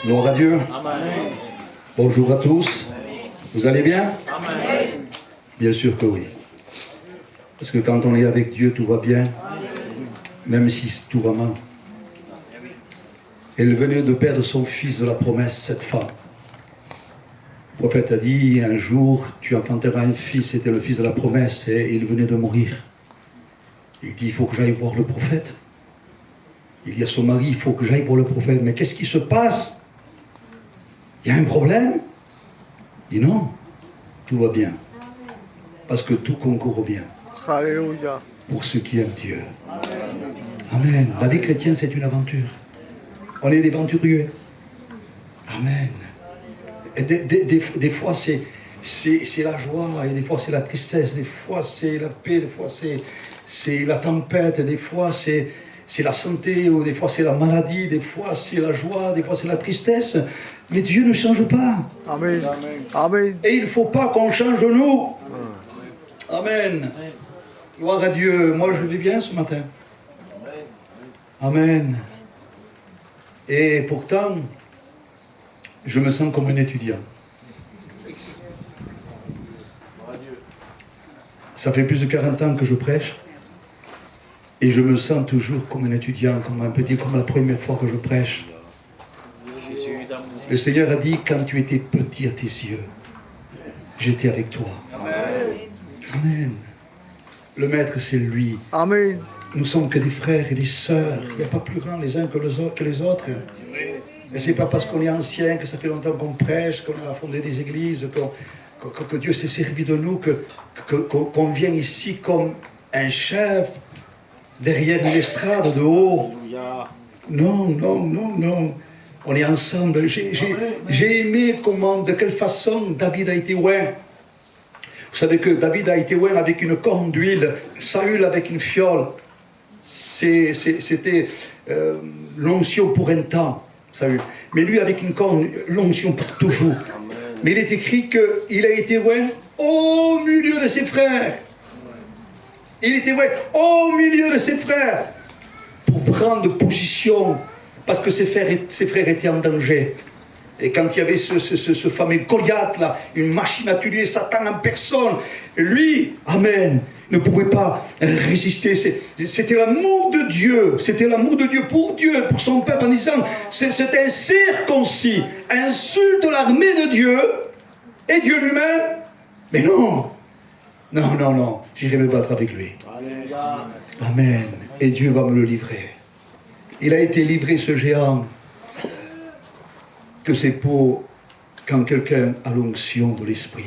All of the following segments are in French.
Gloire à Dieu. Amen. Bonjour à tous. Vous allez bien? Amen. Bien sûr que oui. Parce que quand on est avec Dieu, tout va bien. Même si tout va mal. Elle venait de perdre son fils de la promesse, cette femme. Le prophète a dit, un jour, tu enfanteras un fils, c'était le fils de la promesse, et il venait de mourir. Il dit, il faut que j'aille voir le prophète. Il dit à son mari, il faut que j'aille voir le prophète. Mais qu'est-ce qui se passe? Il y a un problème? Il dit non, tout va bien. Parce que tout concourt au bien. Alléluia. Pour ceux qui aiment Dieu. Amen. La vie chrétienne, c'est une aventure. On est des aventuriers. Amen. Et des fois, c'est la joie, et des fois, c'est la tristesse, des fois, c'est la paix, des fois, c'est la tempête, des fois, c'est la santé, ou des fois, c'est la maladie, des fois, c'est la joie, des fois, c'est la tristesse. Mais Dieu ne change pas. Amen. Amen. Et il ne faut pas qu'on change nous. Amen. Gloire à Dieu. Moi, je vais bien ce matin. Amen. Et pourtant, je me sens comme un étudiant. Ça fait plus de 40 ans que je prêche. Et je me sens toujours comme un étudiant, comme un petit, comme la première fois que je prêche. Le Seigneur a dit, quand tu étais petit à tes yeux, j'étais avec toi. Amen. Le Maître, c'est lui. Amen. Nous ne sommes que des frères et des sœurs. Il n'y a pas plus grands les uns que les autres. Et ce n'est pas parce qu'on est ancien, que ça fait longtemps qu'on prêche, qu'on a fondé des églises, que Dieu s'est servi de nous, qu'on vient ici comme un chef derrière une estrade de haut. Non, non, non, non. On est ensemble. J'ai aimé comment, de quelle façon David a été oint. Vous savez que David a été oint avec une corne d'huile, Saül avec une fiole. C'était l'onction pour un temps, Saül. Mais lui avec une corne, l'onction pour toujours. Mais il est écrit qu'il a été oint au milieu de ses frères. Il était oint au milieu de ses frères pour prendre position. Parce que ses frères étaient en danger. Et quand il y avait ce fameux Goliath là, une machine à tuer, Satan en personne, lui, amen, ne pouvait pas résister. C'était l'amour de Dieu. C'était l'amour de Dieu, pour son peuple, en disant, c'est un circoncis, insulte l'armée de Dieu, et Dieu lui-même. Mais non, non, non, non, j'irai me battre avec lui. Amen. Et Dieu va me le livrer. Il a été livré, ce géant, que c'est pour quand quelqu'un a l'onction de l'Esprit.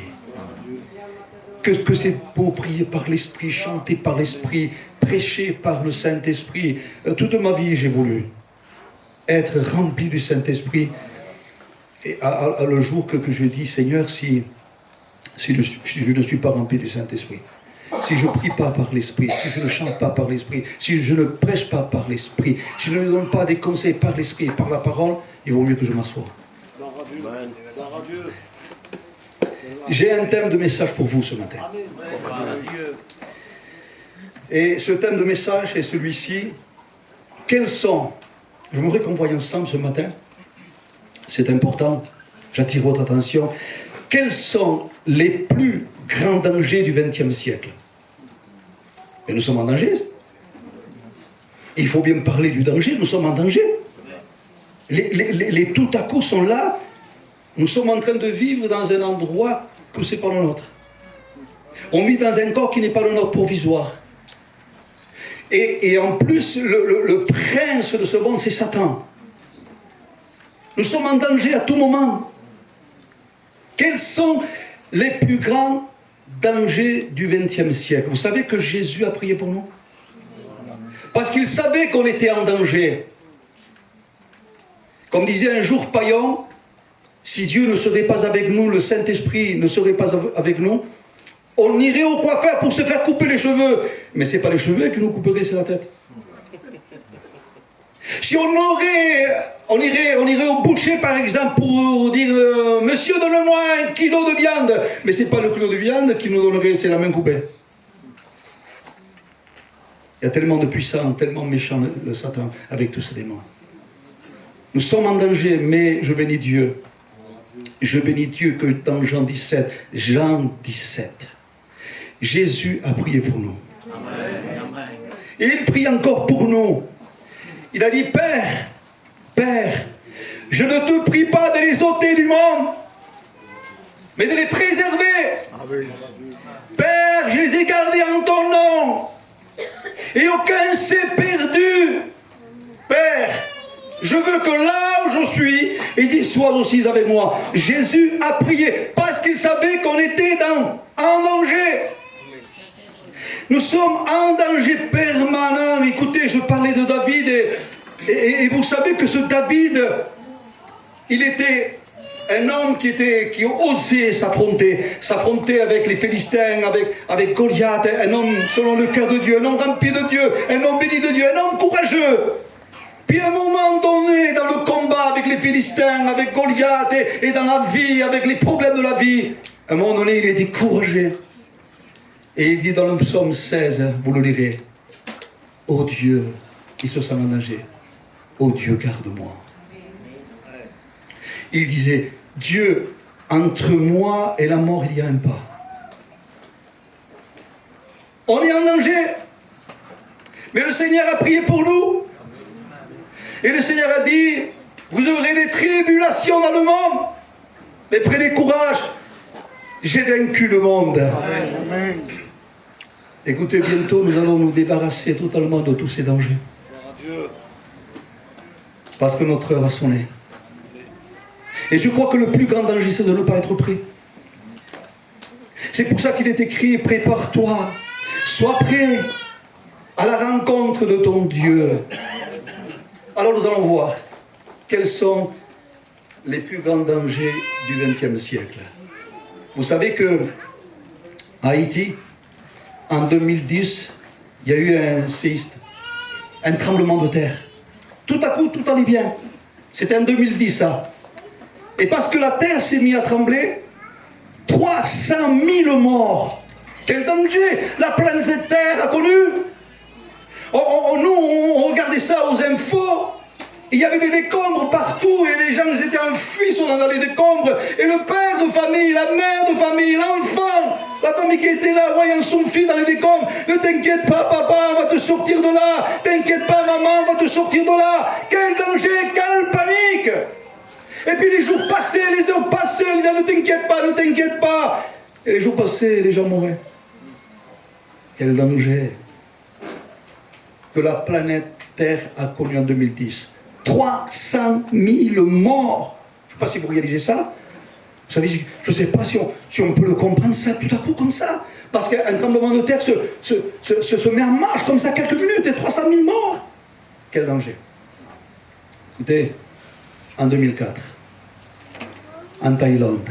Que c'est pour prier par l'Esprit, chanter par l'Esprit, prêcher par le Saint-Esprit. Toute ma vie, j'ai voulu être rempli du Saint-Esprit. Et le jour que je dis, Seigneur, si je ne suis pas rempli du Saint-Esprit, si je ne prie pas par l'Esprit, si je ne chante pas par l'Esprit, si je ne prêche pas par l'Esprit, si je ne donne pas des conseils par l'Esprit et par la parole, il vaut mieux que je m'assoie. J'ai un thème de message pour vous ce matin. Et ce thème de message est celui-ci. Quels sont, je voudrais qu'on voie ensemble ce matin, c'est important, j'attire votre attention, quels sont les plus grands dangers du XXe siècle? Et nous sommes en danger. Il faut bien parler du danger, nous sommes en danger. Les tout à coup sont là. Nous sommes en train de vivre dans un endroit que ce n'est pas le nôtre. On vit dans un corps qui n'est pas le nôtre, provisoire. Et en plus, le prince de ce monde, c'est Satan. Nous sommes en danger à tout moment. Quels sont les plus grands dangers du XXe siècle? Vous savez que Jésus a prié pour nous? Parce qu'il savait qu'on était en danger. Comme disait un jour Payon, si Dieu ne serait pas avec nous, le Saint-Esprit ne serait pas avec nous, on irait au coiffeur pour se faire couper les cheveux. Mais ce n'est pas les cheveux qui nous couperaient, c'est la tête. Si on irait au boucher par exemple pour dire monsieur donne-moi 1 kilo de viande, mais c'est pas le kilo de viande qui nous donnerait, c'est la main coupée. Il y a tellement de puissants, tellement méchants le Satan avec tous ces démons. Nous sommes en danger, mais je bénis Dieu. Je bénis Dieu que dans Jean 17, Jésus a prié pour nous. Et il prie encore pour nous. Il a dit, Père, je ne te prie pas de les ôter du monde, mais de les préserver. Amen. Père, je les ai gardés en ton nom, et aucun s'est perdu. Père, je veux que là où je suis, ils y soient aussi avec moi. Jésus a prié parce qu'il savait qu'on était en danger. Nous sommes en danger permanent. Écoutez, je parlais de David et vous savez que ce David, il était un homme qui osait s'affronter avec les Philistins, avec Goliath, un homme selon le cœur de Dieu, un homme rempli de Dieu, un homme béni de Dieu, un homme courageux. Puis à un moment donné, dans le combat avec les Philistins, avec Goliath et dans la vie, avec les problèmes de la vie, à un moment donné, il est découragé. Et il dit dans le psaume 16, vous le lirez, « Ô Dieu, il se sent en danger, ô Dieu, garde-moi. » Il disait, « Dieu, entre moi et la mort, il y a un pas. » On est en danger, mais le Seigneur a prié pour nous. Et le Seigneur a dit, vous aurez des tribulations dans le monde, mais prenez courage, j'ai vaincu le monde. Amen. Écoutez, bientôt nous allons nous débarrasser totalement de tous ces dangers. Parce que notre heure a sonné. Et je crois que le plus grand danger, c'est de ne pas être prêt. C'est pour ça qu'il est écrit, prépare-toi, sois prêt à la rencontre de ton Dieu. Alors nous allons voir quels sont les plus grands dangers du XXe siècle. Vous savez que à Haïti, en 2010, il y a eu un séisme, un tremblement de terre. Tout à coup, tout allait bien. C'était en 2010, ça. Et parce que la terre s'est mise à trembler, 300 000 morts. Quel danger la planète Terre a connu. Nous, on regardait ça aux infos, il y avait des décombres partout, et les gens ils étaient en fuite dans les décombres, et le père de famille, la mère de famille, l'enfant, la famille qui était là, voyant son fils dans les décombres, ne t'inquiète pas papa, on va te sortir de là, t'inquiète pas maman, on va te sortir de là, quel danger, quelle panique. Et puis les jours passaient, les heures passaient, ils disaient ne t'inquiète pas, et les jours passaient, les gens mouraient. Quel danger que la planète Terre a connu en 2010. 300 000 morts. Je ne sais pas si vous réalisez ça. Vous savez, je ne sais pas si on peut le comprendre ça tout à coup comme ça. Parce qu'un tremblement de terre se met en marche comme ça quelques minutes et 300 000 morts. Quel danger. Écoutez, en 2004, en Thaïlande,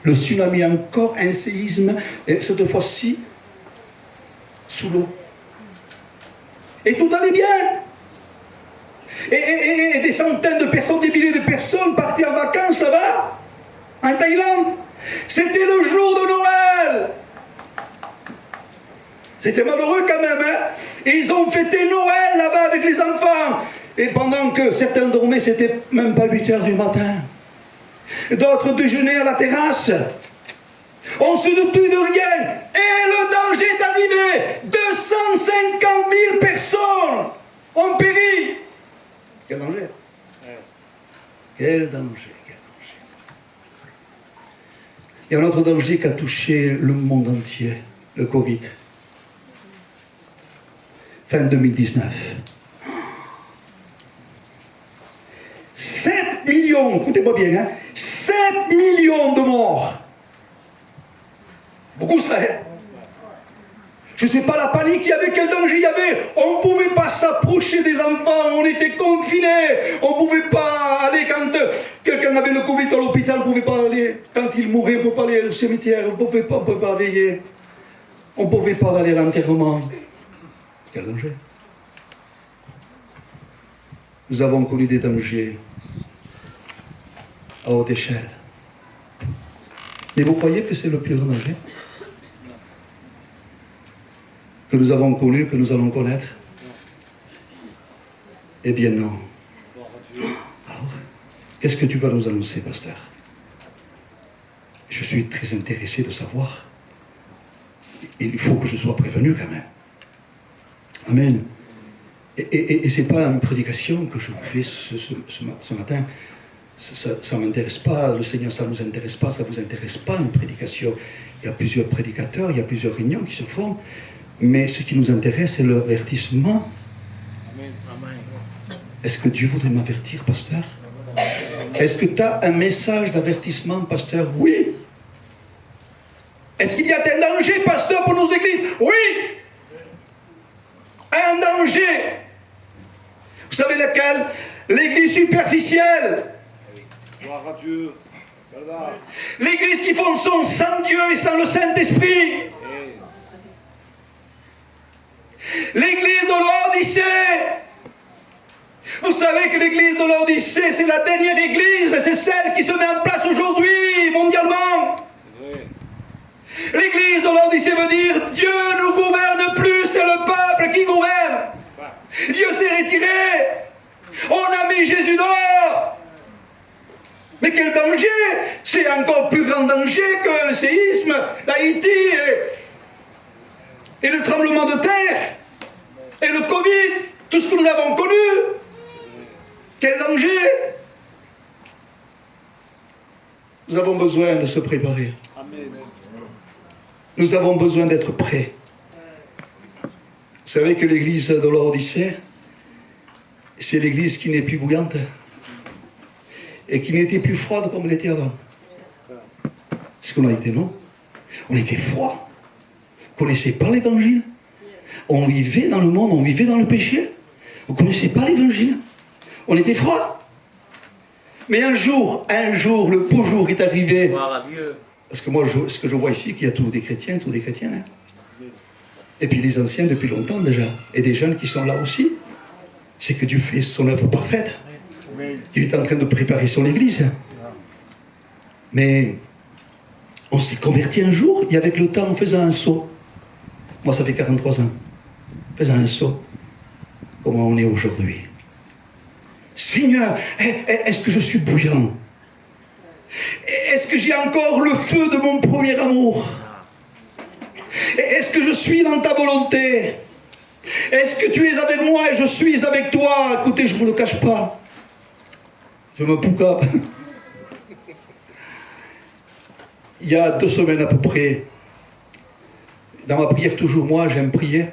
le tsunami, encore un séisme, et cette fois-ci, sous l'eau. Et tout allait bien. Et des centaines de personnes, des milliers de personnes partaient en vacances là-bas, en Thaïlande. C'était le jour de Noël. C'était malheureux quand même, hein. Et ils ont fêté Noël là-bas avec les enfants. Et pendant que certains dormaient, c'était même pas 8 heures du matin. D'autres déjeunaient à la terrasse. On se doutait de rien. Et le danger est arrivé. 250 000 personnes ont péri. Quel danger. Quel danger. Il y a un autre danger qui a touché le monde entier, le Covid. Fin 2019. 7 millions, écoutez-moi bien, hein, 7 millions de morts. Beaucoup ça, hein. Je ne sais pas la panique qu'il y avait, quel danger il y avait. On ne pouvait pas s'approcher des enfants, on était confinés. On ne pouvait pas aller quand quelqu'un avait le Covid à l'hôpital, on ne pouvait pas aller. Quand il mourait, on ne pouvait pas aller au cimetière, on ne pouvait pas veiller. On ne pouvait pas aller à l'enterrement. Quel danger. Nous avons connu des dangers à haute échelle. Mais vous croyez que c'est le plus grand danger que nous avons connu, que nous allons connaître? Eh bien non. Alors Qu'est-ce que tu vas nous annoncer, pasteur? Je suis très intéressé de savoir. Il faut que je sois prévenu quand même. Amen. Et ce n'est pas une prédication que je vous fais ce matin. Ça ne m'intéresse pas, le Seigneur, ça ne nous intéresse pas, ça ne vous intéresse pas, une prédication. Il y a plusieurs prédicateurs, il y a plusieurs réunions qui se font, mais ce qui nous intéresse, c'est l'avertissement. Est-ce que Dieu voudrait m'avertir, pasteur? Est-ce que tu as un message d'avertissement, pasteur? Oui. Est-ce qu'il y a un danger, pasteur, pour nos églises? Oui. Un danger. Vous savez lequel? L'église superficielle. Gloire à Dieu. L'église qui fonctionne sans Dieu et sans le Saint-Esprit. L'église de l'Odyssée. Vous savez que l'église de l'Odyssée, c'est la dernière église, c'est celle qui se met en place aujourd'hui, mondialement. L'église de l'Odyssée veut dire Dieu ne gouverne plus, c'est le peuple qui gouverne. Dieu s'est retiré. On a mis Jésus dehors. Mais quel danger! C'est encore plus grand danger que le séisme d'Haïti et le tremblement de terre et le Covid, tout ce que nous avons connu. Quel danger! Nous avons besoin de se préparer. Amen. Nous avons besoin d'être prêts. Vous savez que l'église de l'Odyssée, c'est l'église qui n'est plus bouillante et qui n'était plus froide comme elle était avant. Ce qu'on a été, non? On était froid. On ne connaissait pas l'évangile. On vivait dans le monde, on vivait dans le péché. On ne connaissait pas l'évangile. On était froid. Mais un jour, le beau jour est arrivé. Gloire à Dieu. Parce que moi, ce que je vois ici, qu'il y a tous des chrétiens. Hein. Et puis les anciens depuis longtemps déjà. Et des jeunes qui sont là aussi. C'est que Dieu fait son œuvre parfaite. Dieu est en train de préparer son église. Mais on s'est converti un jour et avec le temps en faisant un saut. Moi ça fait 43 ans. Faisant un saut. Comment on est aujourd'hui. Seigneur, est-ce que je suis bouillant? Est-ce que j'ai encore le feu de mon premier amour? Est-ce que je suis dans ta volonté? Est-ce que tu es avec moi et je suis avec toi? Écoutez, je ne vous le cache pas. Je me poucape. Il y a 2 semaines à peu près, dans ma prière, toujours moi, j'aime prier.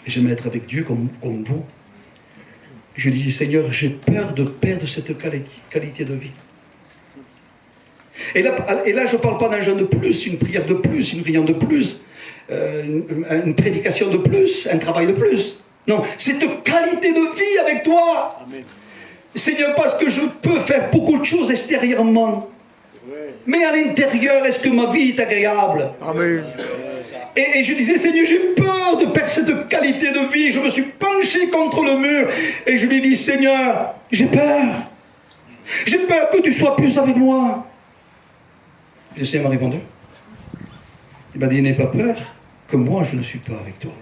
J'aime être avec Dieu comme vous. Je dis, Seigneur, j'ai peur de perdre cette qualité de vie. Et là, je ne parle pas d'un jeûne de plus, une prière de plus, une réunion de plus, une prédication de plus, un travail de plus. Non, cette qualité de vie avec toi. Amen. Seigneur, parce que je peux faire beaucoup de choses extérieurement. Mais à l'intérieur, est-ce que ma vie est agréable? Amen. Et je disais, Seigneur, j'ai peur de perdre cette qualité de vie. Je me suis penché contre le mur et je lui ai dit, Seigneur, j'ai peur. J'ai peur que tu sois plus avec moi. Et le Seigneur m'a répondu. Il m'a dit, n'aie pas peur que moi je ne suis pas avec toi.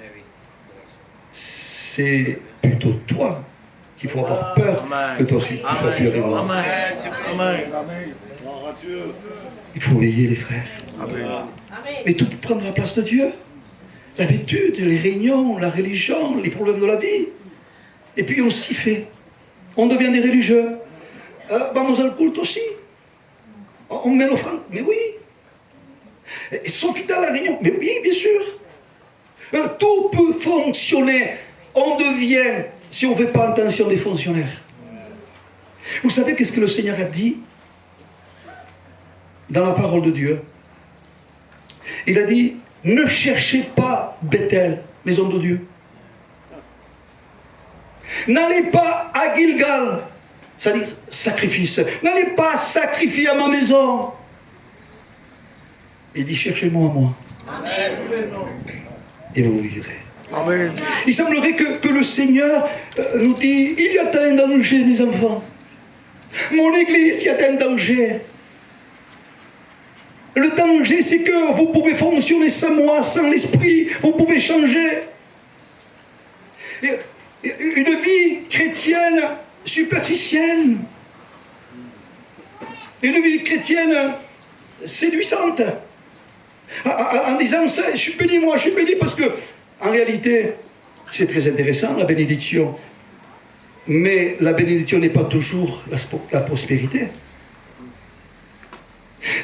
C'est plutôt toi qu'il faut avoir peur que toi tu sois plus avec moi. Amen. Amen. Gloire à Dieu. Il faut veiller les frères. Amen. Mais tout prendre la place de Dieu. L'habitude, les réunions, la religion, les problèmes de la vie. Et puis on s'y fait. On devient des religieux. Vamos al culte aussi. On met l'offrande. Mais oui. Ils sont fidèles à la réunion. Mais oui, bien sûr. Tout peut fonctionner. On devient, si on ne fait pas attention, des fonctionnaires. Vous savez qu'est-ce que le Seigneur a dit dans la parole de Dieu? Il a dit, ne cherchez pas Bethel, maison de Dieu. N'allez pas à Gilgal, c'est-à-dire sacrifice. N'allez pas sacrifier à ma maison. Il dit, cherchez-moi à moi. Amen. Et vous vivrez. Amen. Il semblerait que le Seigneur nous dit, il y a un danger, mes enfants. Mon église, il y a un danger. Le danger, c'est que vous pouvez fonctionner sans moi, sans l'esprit. Vous pouvez changer. Une vie chrétienne superficielle. Une vie chrétienne séduisante. En disant ça, je suis béni, moi, je suis béni, parce que, en réalité, c'est très intéressant, la bénédiction. Mais la bénédiction n'est pas toujours la prospérité.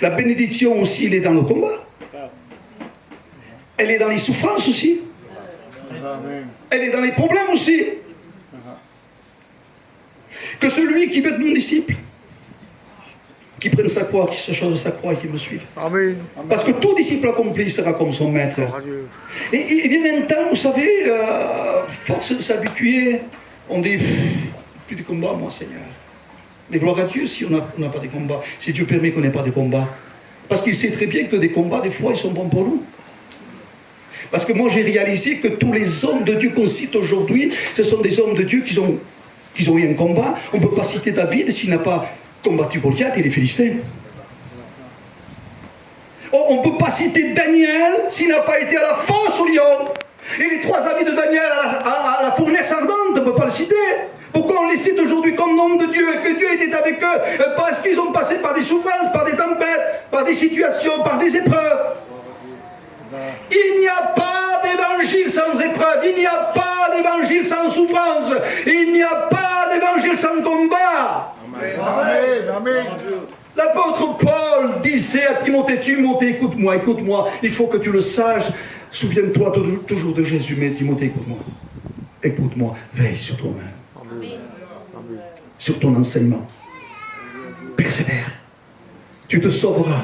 La bénédiction aussi, elle est dans le combat. Elle est dans les souffrances aussi. Elle est dans les problèmes aussi. Que celui qui veut être mon disciple, qui prenne sa croix, qui se charge de sa croix et qui me suive. Amen. Parce que tout disciple accompli sera comme son maître. Dieu. Et vient un temps, vous savez, force de s'habituer, on dit, plus de combat, moi, Seigneur. Mais gloire à Dieu si on n'a pas de combat, si Dieu permet qu'on n'ait pas de combat. Parce qu'il sait très bien que des combats, des fois, ils sont bons pour nous. Parce que moi, j'ai réalisé que tous les hommes de Dieu qu'on cite aujourd'hui, ce sont des hommes de Dieu qui ont eu un combat. On ne peut pas citer David s'il n'a pas combattu Goliath et les Philistins. On ne peut pas citer Daniel s'il n'a pas été à la fosse au lion. Et les 3 amis de Daniel à la fournaise ardente, on ne peut pas le citer. Pourquoi on les cite aujourd'hui comme nom de Dieu, que Dieu était avec eux? Parce qu'ils ont passé par des souffrances, par des tempêtes, par des situations, par des épreuves. Il n'y a pas d'évangile sans épreuve, il n'y a pas d'évangile sans souffrance, il n'y a pas d'évangile sans combat. Amen. Amen. L'apôtre Paul disait à Timothée, Timothée, écoute-moi, écoute-moi, il faut que tu le saches, souviens-toi toujours de Jésus, mais Timothée, écoute-moi, écoute-moi, veille sur toi-même, Amen. sur ton enseignement, persévère, tu te sauveras,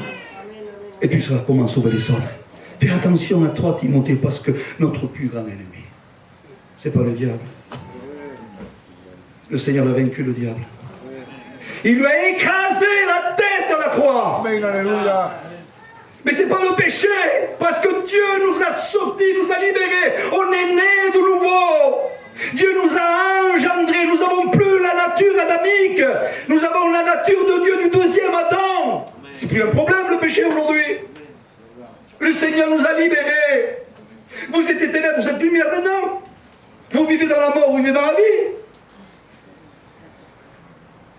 et tu sauras comment sauver les autres. Fais attention à toi, Timothée, parce que notre plus grand ennemi, c'est pas le diable. Le Seigneur a vaincu le diable. Il lui a écrasé la tête à la croix. Amen. Alléluia. Mais c'est pas le péché, parce que Dieu nous a sortis, nous a libérés. On est nés de nouveau. Dieu nous a engendrés. Nous n'avons plus la nature adamique. Nous avons la nature de Dieu du deuxième Adam. C'est plus un problème le péché aujourd'hui. Le Seigneur nous a libérés. Vous êtes ténèbres, vous êtes lumière maintenant. Vous vivez dans la mort, vous vivez dans la vie.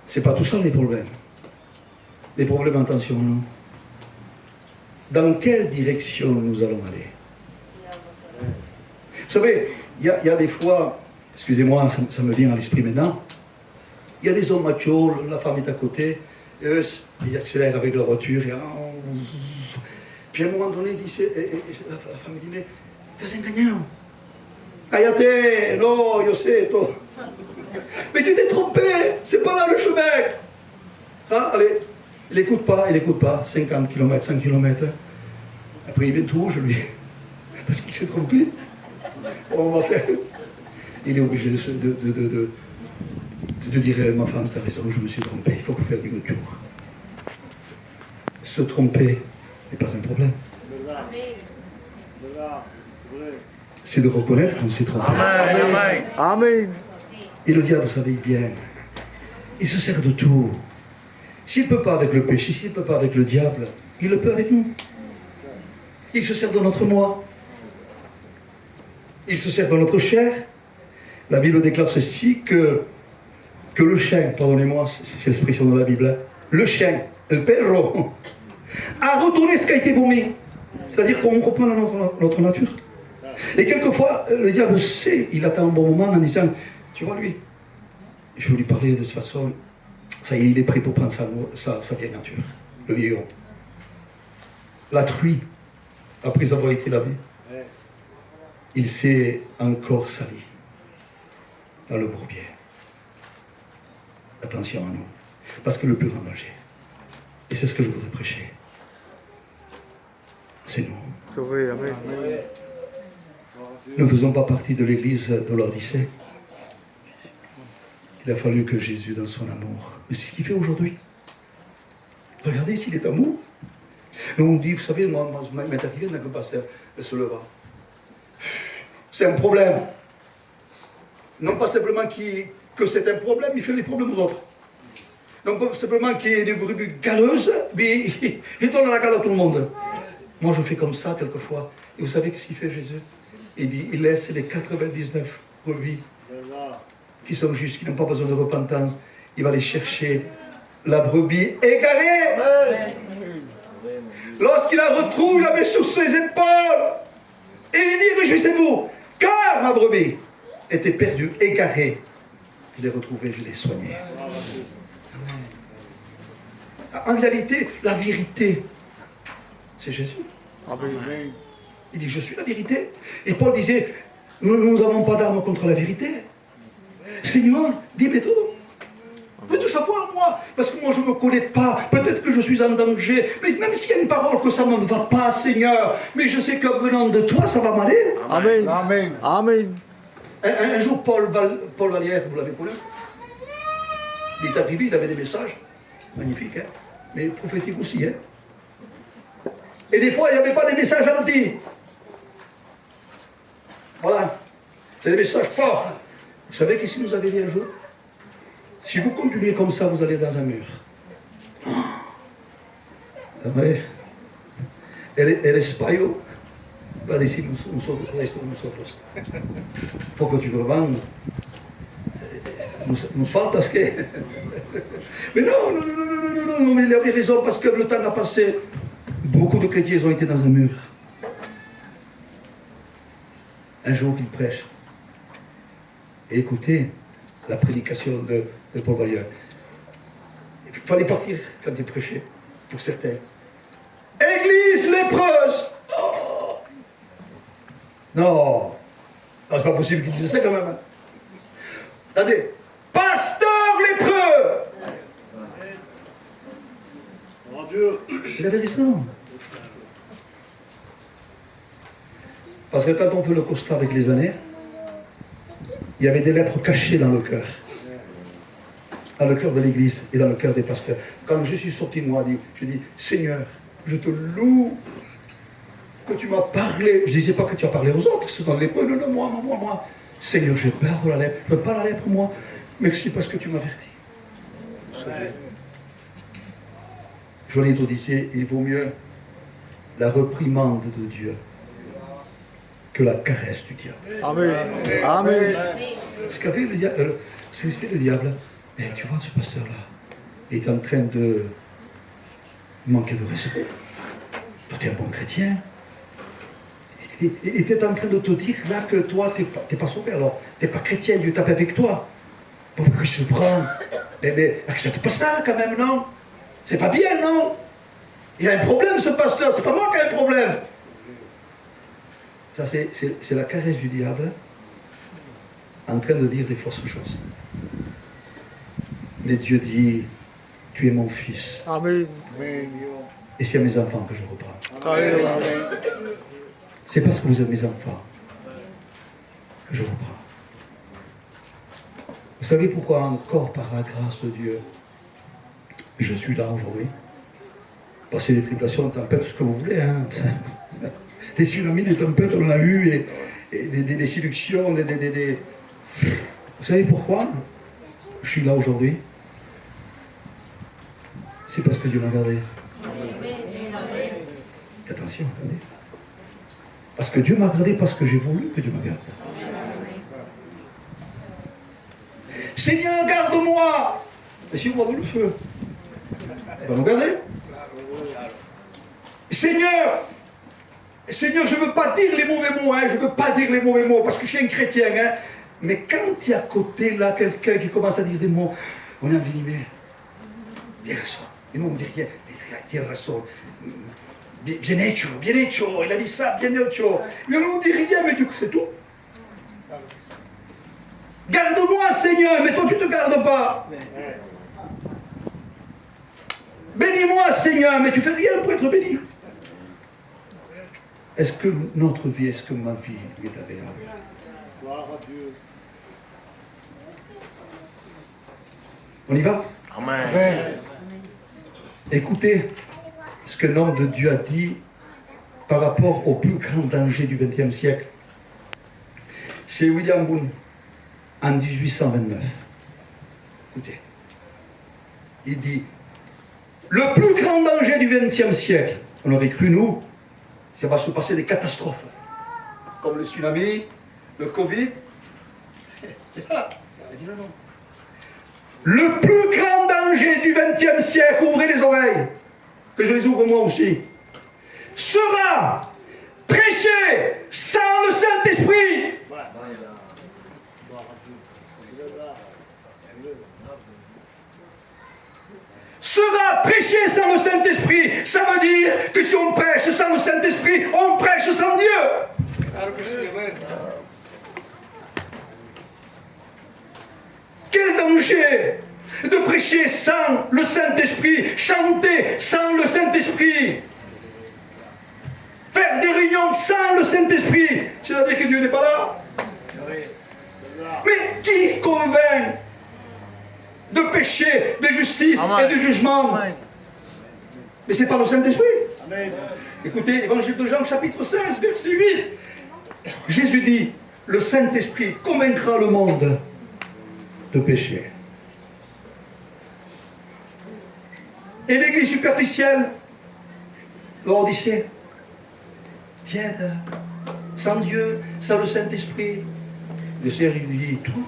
C'est pas tout ça les problèmes. Les problèmes, attention, non. Dans quelle direction nous allons aller? Vous savez, il y a des fois, excusez-moi, ça me vient à l'esprit maintenant, il y a des hommes machos, la femme est à côté, et eux, ils accélèrent avec la voiture, et puis à un moment donné, la femme dit, mais t'es un gagnant. Cállate, no, yo sé, toi. Mais tu t'es trompé, c'est pas là le chemin. Ah, allez, il n'écoute pas, 50 km, 100 km. Après il vient tout rouge, lui, parce qu'il s'est trompé. On va faire. Il est obligé de dire, ma femme, t'as raison, je me suis trompé, il faut faire du retour. Se tromper n'est pas un problème. C'est de reconnaître qu'on s'est trompé. Amen. Amen. Et le diable, vous savez, il vient. Il se sert de tout. S'il ne peut pas avec le péché, s'il ne peut pas avec le diable, il le peut avec nous. Il se sert de notre moi. Il se sert de notre chair. La Bible déclare ceci, que le chien, pardonnez-moi, c'est l'expression de la Bible, hein, le chien, le perro, a retourné ce qui a été vomi. C'est-à-dire qu'on reprend notre nature. Et quelquefois, le diable sait, il attend un bon moment en disant, tu vois lui, je veux lui parler de cette façon, ça y est, il est prêt pour prendre sa vieille nature, le vieillon. La truie, après avoir été lavé, il s'est encore sali dans le bourbier. Attention à nous, parce que le plus grand danger, et c'est ce que je voudrais prêcher, c'est nous. Sauvé. Amen. Nous ne faisons pas partie de l'église de l'Odyssée. Il a fallu que Jésus, dans son amour, mais c'est ce qu'il fait aujourd'hui. Regardez s'il est amour. Nous on dit, vous savez, moi, m'est arrivé d'un pasteur se leva. C'est un problème. Non pas simplement que c'est un problème, il fait les problèmes aux autres. Non pas simplement qu'il y ait des brebis galeuses, mais il donne la gale à tout le monde. Moi je fais comme ça quelquefois. Et vous savez qu'est-ce qu'il fait Jésus? Il dit, il laisse les 99 brebis qui sont justes, qui n'ont pas besoin de repentance. Il va les chercher la brebis égarée. Lorsqu'il la retrouve, il la met sur ses épaules. Et il dit, réjouissez-vous, car ma brebis était perdue, égarée. Je l'ai retrouvée, je l'ai soignée. En réalité, la vérité, c'est Jésus. Amen. Il dit, je suis la vérité. Et Paul disait, nous n'avons pas d'armes contre la vérité. Seigneur, dis-moi tout. Vous tout savoir, moi, parce que moi, je ne me connais pas. Peut-être que je suis en danger. Mais même s'il y a une parole que ça ne me va pas, Seigneur, mais je sais qu'en venant de toi, ça va m'aller. Amen. Amen. Amen. Un jour, Paul Vallière, vous l'avez connu, il est arrivé, il avait des messages magnifiques, hein, mais prophétiques aussi. Hein. Et des fois, il n'y avait pas des messages gentils. Voilà. C'est des messages forts. Vous savez qu'est-ce qu'il nous avait dit un jour? Si vous continuez comme ça, vous allez dans un mur. Allez. El espacio va decir nosotros. Poco tu vraiment. Nous faltas que. Mais non, mais il avait raison parce que le temps a passé. Beaucoup de chrétiens ont été dans un mur. Un jour, il prêche. Et écoutez la prédication de Paul Vallière. Il fallait partir quand il prêchait, pour certains. Église lépreuse! Oh non, c'est pas possible qu'il dise ça quand même. Attendez, pasteur lépreux! Mon Dieu. Il avait raison. Parce que quand on fait le constat avec les années, il y avait des lèpres cachées dans le cœur. Dans le cœur de l'église et dans le cœur des pasteurs. Quand je suis sorti, moi, je dis, Seigneur, je te loue que tu m'as parlé. Je ne disais pas que tu as parlé aux autres, c'est dans les lépreux. Non, moi. Seigneur, j'ai peur de la lèpre. Je ne veux pas la lèpre, moi. Merci parce que tu m'avertis. Journée disait, il vaut mieux la reprimande de Dieu que la caresse du diable. Amen. Amen. Ce qu'a fait le diable, mais tu vois ce pasteur-là, il est en train de manquer de respect. Toi, tu es un bon chrétien. Il était en train de te dire là que toi, tu n'es pas sauvé, alors tu n'es pas chrétien, Dieu tape avec toi. Pourquoi il se prend? Mais accepte pas ça quand même, non? C'est pas bien, non? Il a un problème, ce pasteur, c'est pas moi qui ai un problème. Ça, c'est la caresse du diable en train de dire des fausses choses. Mais Dieu dit, tu es mon fils. Amen. Et c'est à mes enfants que je reprends. Amen. C'est parce que vous êtes mes enfants que je reprends. Vous savez pourquoi encore par la grâce de Dieu, je suis là aujourd'hui? Passer des tribulations, des tempêtes, tout ce que vous voulez. Hein. Des tsunamis, des tempêtes, on en a eu, et des séductions, Vous savez pourquoi je suis là aujourd'hui? C'est parce que Dieu m'a gardé. Et attention, attendez. Parce que Dieu m'a gardé, parce que j'ai voulu que Dieu me garde. Seigneur, garde-moi! Et si on va le feu, il va nous garder. Seigneur, je ne veux pas dire les mauvais mots, hein, je ne veux pas dire les mauvais mots, parce que je suis un chrétien, hein. Mais quand il y a à côté, là, quelqu'un qui commence à dire des mots, on est envenimé. Dis raison. Et nous, on dit rien. Dis raison. Bien hecho, il a dit ça, bien hecho. Mais nous, on dit rien, mais du coup, c'est tout. Garde-moi, Seigneur, mais toi, tu ne te gardes pas. Bénis-moi, Seigneur, mais tu fais rien pour être béni. Est-ce que notre vie, est-ce que ma vie lui est agréable? Gloire à Dieu. On y va? Amen. Écoutez ce qu'un homme de Dieu a dit par rapport au plus grand danger du XXe siècle. C'est William Boone, en 1829. Écoutez. Il dit, le plus grand danger du XXe siècle, on aurait cru, nous, ça va se passer des catastrophes, comme le tsunami, le Covid. C'est ça. Il dit non. Le plus grand danger du XXe siècle, ouvrez les oreilles, que je les ouvre moi aussi, sera prêché sans le Saint-Esprit. Sera prêché sans le Saint-Esprit. Ça veut dire que si on prêche sans le Saint-Esprit, on prêche sans Dieu. Quel danger de prêcher sans le Saint-Esprit, chanter sans le Saint-Esprit, faire des réunions sans le Saint-Esprit. C'est-à-dire que Dieu n'est pas là. Mais qui convainc de péché, de justice et de jugement? Mais c'est par le Saint-Esprit. Écoutez, l'évangile de Jean, chapitre 16, verset 8. Jésus dit, le Saint-Esprit convaincra le monde de péché. Et l'église superficielle, l'Odyssée, tiède, sans Dieu, sans le Saint-Esprit. Le Seigneur lui dit, toi,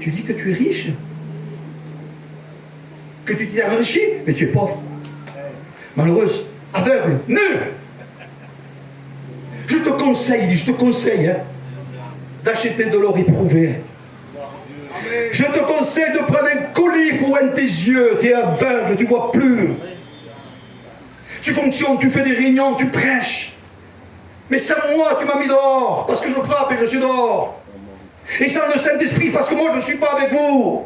tu dis que tu es riche, que tu t'es enrichi, mais tu es pauvre, malheureuse, aveugle, nue. Je te conseille, je te conseille d'acheter de l'or éprouvé. Je te conseille de prendre un collier pour un de tes yeux, tu es aveugle, tu ne vois plus. Tu fonctionnes, tu fais des réunions, tu prêches. Mais sans moi, tu m'as mis dehors, parce que je frappe et je suis dehors. Et sans le Saint-Esprit, parce que moi je ne suis pas avec vous.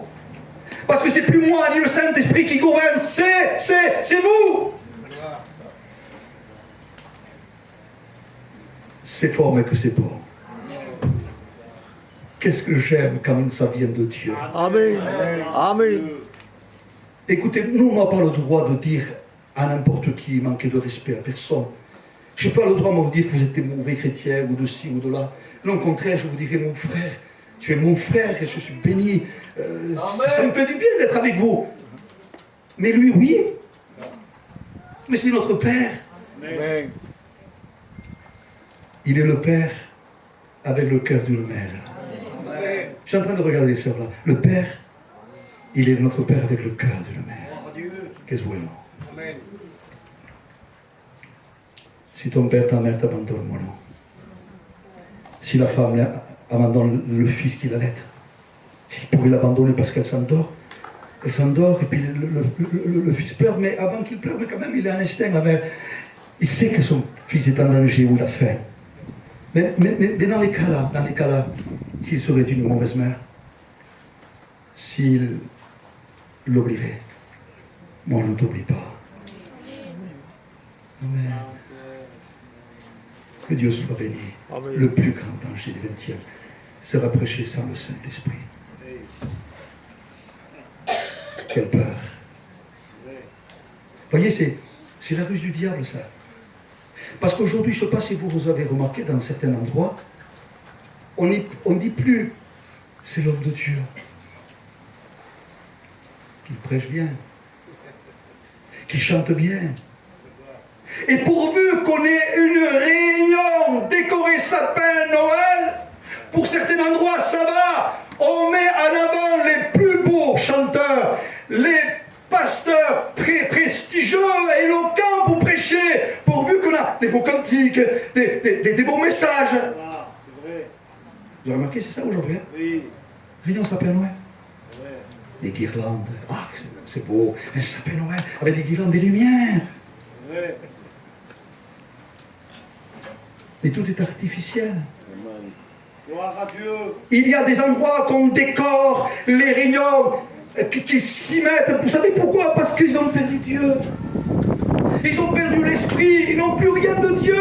Parce que c'est plus moi ni le Saint-Esprit qui gouverne, c'est vous. C'est fort, mais que c'est bon. Qu'est-ce que j'aime quand ça vient de Dieu. Amen. Amen. Écoutez, nous, on n'a pas le droit de dire à n'importe qui, manquer de respect à personne. Je n'ai pas le droit de vous dire que vous êtes des mauvais chrétiens, ou de ci, ou de là. Non, au contraire, je vous dirai, mon frère, tu es mon frère et je suis béni. Ça me fait du bien d'être avec vous. Mais lui, oui. Mais c'est notre Père. Amen. Il est le Père avec le cœur d'une mère. Je suis en train de regarder les sœurs là. Le Père, il est notre Père avec le cœur d'une mère. Qu'est-ce que vous voulez? Si ton père, ta mère t'abandonne, moi non. Si la femme abandonne le fils qui l'allait, s'il pourrait l'abandonner parce qu'elle s'endort, elle s'endort et puis le fils pleure, mais avant qu'il pleure, mais quand même il a un instinct, la mère. Il sait que son fils est en danger ou il a faim. Mais dans les cas-là, qu'il serait une mauvaise mère, s'il l'oublierait, moi je ne t'oublie pas. Amen. Que Dieu soit béni. Amen. Le plus grand danger du 20e sera prêché sans le Saint-Esprit. Quelle peur. Voyez, c'est la ruse du diable, ça. Parce qu'aujourd'hui, je ne sais pas si vous avez remarqué, dans certains endroits, on ne dit plus, c'est l'homme de Dieu, qui prêche bien, qui chante bien. Et pourvu qu'on ait une réunion décorée sapin Noël, pour certains endroits, ça va. On met en avant les plus beaux chanteurs, les pasteurs prestigieux et éloquents pour prêcher, pourvu qu'on a des beaux cantiques, des beaux messages. Ah, c'est vrai. Vous avez remarqué, c'est ça aujourd'hui, hein? Oui. Réunion sapin Noël. Ouais. Des guirlandes. Ah, c'est beau. Un sapin Noël avec des guirlandes, des lumières. Ouais. Mais tout est artificiel. Gloire à Dieu. Il y a des endroits qu'on décore les réunions, qui s'y mettent. Vous savez pourquoi? Parce qu'ils ont perdu Dieu. Ils ont perdu l'esprit. Ils n'ont plus rien de Dieu.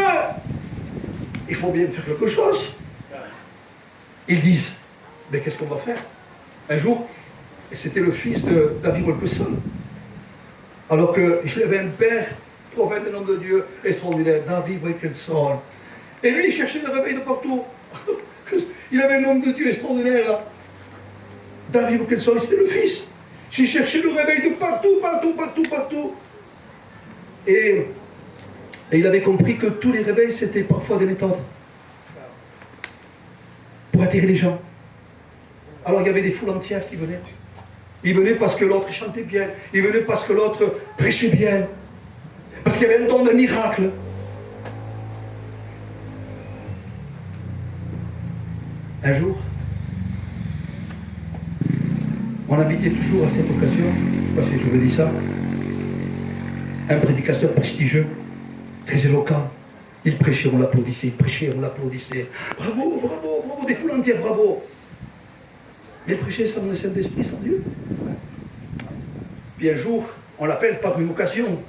Il faut bien faire quelque chose. Ils disent, mais qu'est-ce qu'on va faire? Un jour, c'était le fils de David Wilkerson. Alors qu'il avait un père, prophète du nom de Dieu, extraordinaire, David Wilkerson. Et lui, il cherchait le réveil de partout. Il avait un homme de Dieu extraordinaire, là. David Wilkerson, c'était le fils. J'ai cherché le réveil de partout. Et il avait compris que tous les réveils, c'était parfois des méthodes pour attirer les gens. Alors il y avait des foules entières qui venaient. Il venait parce que l'autre chantait bien. Il venait parce que l'autre prêchait bien. Parce qu'il y avait un don de miracle. Un jour, on invitait toujours à cette occasion, parce que je vous dis ça, un prédicateur prestigieux, très éloquent. Il prêchait, on l'applaudissait, il prêchait, on l'applaudissait. Bravo, bravo, bravo, des foules entières, bravo. Mais il prêchait sans le Saint-Esprit, sans Dieu. Puis un jour, on l'appelle par une occasion.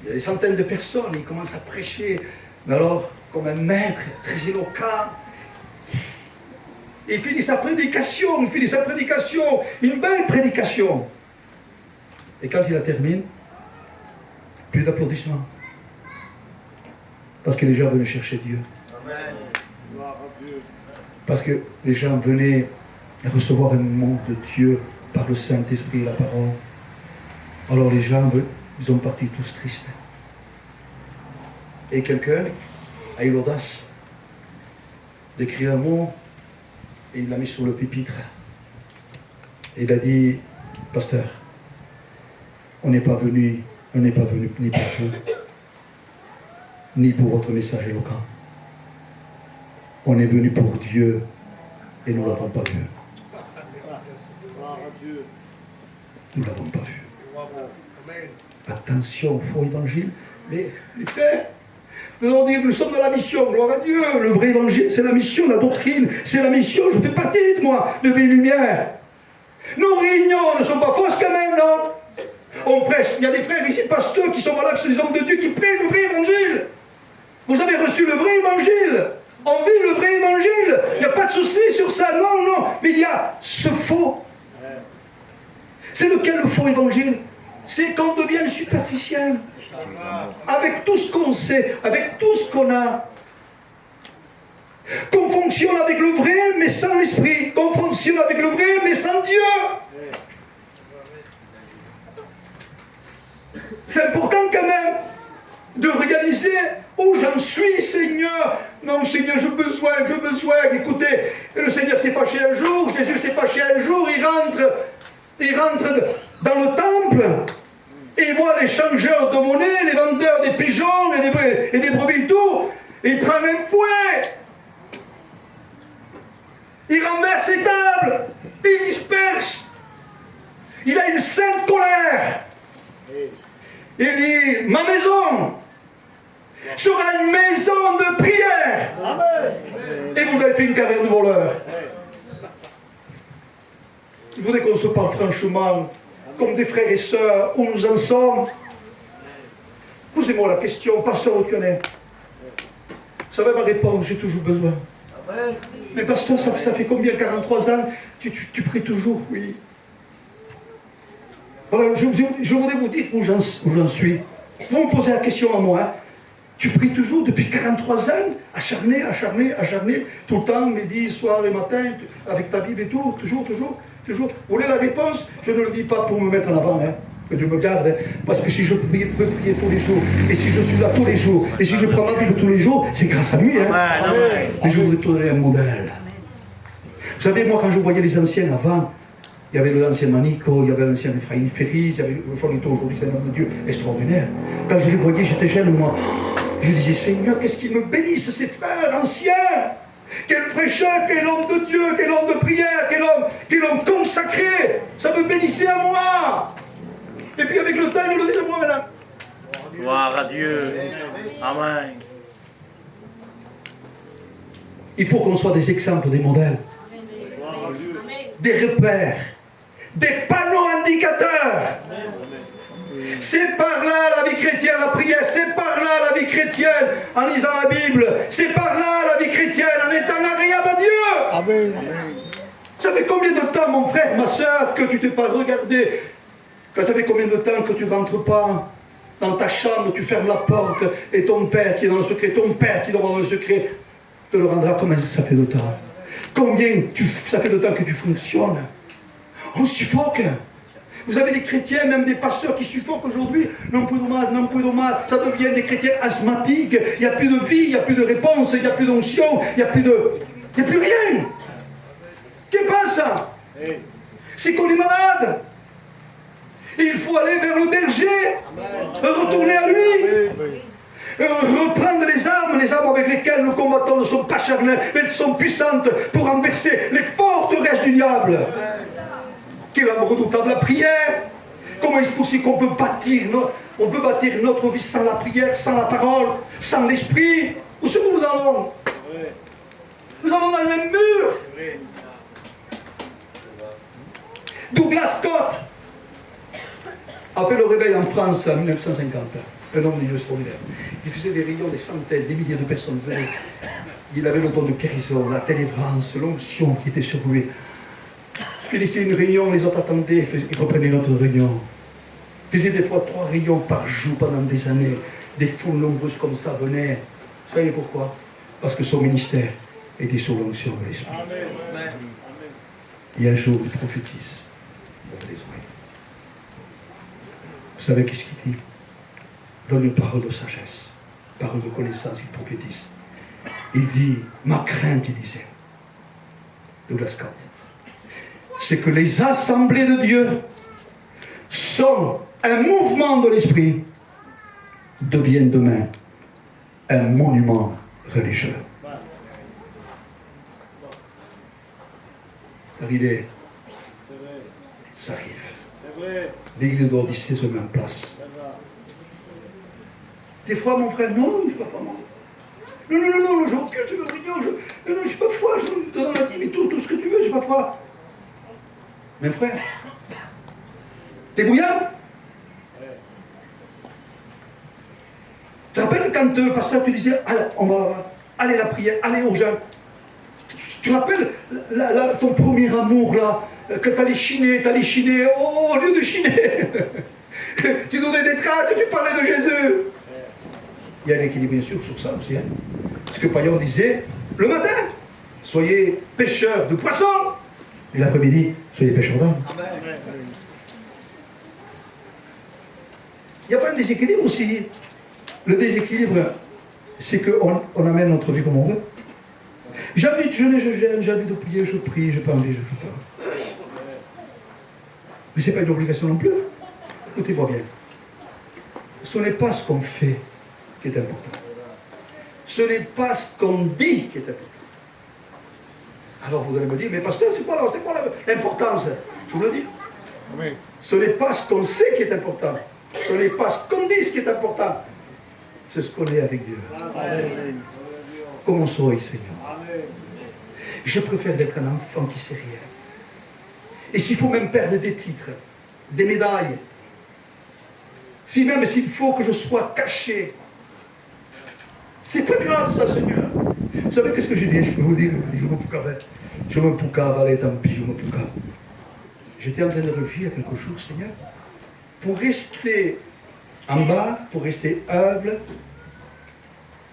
Il y a des centaines de personnes, il commence à prêcher. Mais alors, comme un maître très éloquent, il finit sa prédication, une belle prédication. Et quand il la termine, plus d'applaudissements. Parce que les gens venaient chercher Dieu. Gloire à Dieu. Parce que les gens venaient recevoir un moment de Dieu par le Saint-Esprit et la parole. Alors les gens, ils sont partis tous tristes. Et quelqu'un a eu l'audace d'écrire un mot et il l'a mis sur le pupitre. Et il a dit, pasteur, on n'est pas venu ni pour vous, ni pour votre message éloquent. On est venu pour Dieu et nous ne l'avons pas vu. Gloire à Dieu. Nous ne l'avons pas vu. Attention au faux évangile. Mais les frères, nous allons dire, nous sommes dans la mission, gloire à Dieu. Le vrai évangile, c'est la mission, la doctrine, c'est la mission. Je fais partie de moi, de Vie et Lumière. Nos réunions ne sont pas fausses quand même, non? On prêche. Il y a des frères ici, pasteurs, qui sont valables, c'est des hommes de Dieu qui prêchent le vrai évangile. Vous avez reçu le vrai évangile. On vit le vrai évangile. Il n'y a pas de souci sur ça, non, non. Mais il y a ce faux. C'est lequel le faux évangile? C'est qu'on devient superficiel. Avec tout ce qu'on sait, avec tout ce qu'on a. Qu'on fonctionne avec le vrai, mais sans l'esprit. Qu'on fonctionne avec le vrai, mais sans Dieu. C'est important quand même de réaliser où j'en suis, Seigneur. Non, Seigneur, j'ai besoin. Écoutez, le Seigneur s'est fâché un jour, Jésus s'est fâché un jour, il rentre dans le temple et il voit les changeurs de monnaie, les vendeurs des pigeons et des brebis tout. Il prend un fouet. Il renverse les tables. Il disperse. Il a une sainte colère. Il dit, ma maison sera une maison de prière. Amen. Et vous avez fait une caverne de voleurs. Je voudrais qu'on se parle franchement, comme des frères et sœurs, où nous en sommes. Posez-moi la question, pasteur Othionnet. Vous savez ma réponse, j'ai toujours besoin. Mais pasteur, ça fait combien, 43 ans, tu pries toujours? Oui. Voilà, je voudrais vous dire où j'en suis. Vous me posez la question à moi. Hein. Tu pries toujours depuis 43 ans, acharné, tout le temps, midi, soir et matin, avec ta Bible et tout, toujours. Vous voulez la réponse? Je ne le dis pas pour me mettre en avant, hein, que Dieu me garde, hein, parce que si je peux prier tous les jours, et si je suis là tous les jours, et si je prends ma Bible tous les jours, c'est grâce à lui. Hein. Amen. Mais je voudrais te donner un modèle. Vous savez, moi, quand je voyais les anciens avant, il y avait l'ancien Manico, il y avait l'ancien Ephraim Ferris, il y avait le Cholito aujourd'hui, c'est un homme de Dieu extraordinaire. Quand je les voyais, j'étais jeune, moi. Je disais, Seigneur, qu'est-ce qu'ils me bénissent, ces frères anciens. Quel fraîcheur, quel homme de Dieu, quel homme de prière, quel homme consacré. Ça me bénissait à moi. Et puis avec le temps, il me le dit à moi maintenant. Gloire à Dieu. Amen. Il faut qu'on soit des exemples, des modèles, Gloire à Dieu. des repères, des panneaux indicateurs. C'est par là la vie chrétienne, la prière, c'est par là la vie chrétienne en lisant la Bible, c'est par là la vie chrétienne en étant agréable à Dieu. Amen. Ça fait combien de temps, mon frère, ma soeur, que tu t'es pas regardé? Que ça fait combien de temps que tu rentres pas dans ta chambre, tu fermes la porte et ton père qui est dans le secret, ton père qui est dans le secret, te le rendra? Combien ça fait de temps? Ça fait de temps que tu fonctionnes? On suffoque. Vous avez des chrétiens, même des pasteurs qui suffoquent aujourd'hui. Non plus dommage. Ça devient des chrétiens asthmatiques. Il n'y a plus de vie, il n'y a plus de réponse, il n'y a plus d'onction, il n'y a plus rien. Qu'est-ce que ça? c'est qu'on est malade. Et il faut aller vers le berger, retourner à lui, reprendre les armes avec lesquelles nous combattons ne sont pas charnelles, mais elles sont puissantes pour renverser les forteresses du diable. Quelle âme redoutable la prière! Comment est-ce possible qu'on peut bâtir notre vie sans la prière, sans la parole, sans l'esprit? Où est-ce que nous allons? Nous allons dans un mur. Douglas Scott a fait le réveil en France en 1950. Un homme de Dieu extraordinaire. Il faisait des réunions, des centaines, des milliers de personnes venaient. Il avait le don de guérison, la délivrance, l'onction qui était sur lui. Il finissait une réunion, les autres attendaient, il reprenait une autre réunion. Il faisait des fois 3 réunions par jour pendant des années. Des foules nombreuses comme ça venaient. Vous savez pourquoi? Parce que son ministère était sous l'onction de l'Esprit. Et un jour, il prophétise. Ouvrez les oreilles. Vous savez qu'est-ce qu'il dit? Donne une parole de sagesse, parole de connaissance, il prophétise. Il dit, ma crainte, il disait, Douglas Scott, c'est que les assemblées de Dieu sont un mouvement de l'esprit, deviennent demain un monument religieux. Arrivé, ça arrive. L'église d'Odyssée se met en place. Des fois, mon frère, non, je ne peux pas moi. Non, je recule, je me réunion, non, je n'ai pas foi, je te donne la dîme et tout ce que tu veux, je n'ai pas foi. Mon frère, t'es bouillant? Tu te rappelles quand le pasteur te disait, allez, on va là-bas, allez la prière, allez aux gens. Tu te rappelles ton premier amour là, que tu allais chiner, au lieu de chiner, tu donnais des tracts, tu parlais de Jésus. Il y a un équilibre bien sûr sur ça aussi. Hein. Ce que Paillon disait, le matin, soyez pêcheurs de poissons, et l'après-midi, soyez pêcheurs d'âmes. Il n'y a pas un déséquilibre aussi. Le déséquilibre, c'est qu'on amène notre vie comme on veut. J'ai envie de jeûner, je jeûne, j'ai envie de prier, je prie, j'ai pas envie, je ne fais pas. Mais ce n'est pas une obligation non plus. Écoutez-moi bien. Ce n'est pas ce qu'on fait qui est important. Ce n'est pas ce qu'on dit qui est important. Alors vous allez me dire, mais pasteur, c'est quoi l'importance? Je vous le dis. Amen. Ce n'est pas ce qu'on sait qui est important. Ce n'est pas ce qu'on dit qui est important. C'est ce qu'on est avec Dieu. Amen. Comment soyez, Seigneur. Je préfère être un enfant qui ne sait rien. Et s'il faut même perdre des titres, des médailles, même s'il faut que je sois caché, c'est pas grave ça, Seigneur. Vous savez qu'est-ce que j'ai dit? Je peux vous dire, je me poucave, allez, tant pis, je me poucave. J'étais en train de réfléchir il y a quelques jours, Seigneur, pour rester en bas, pour rester humble,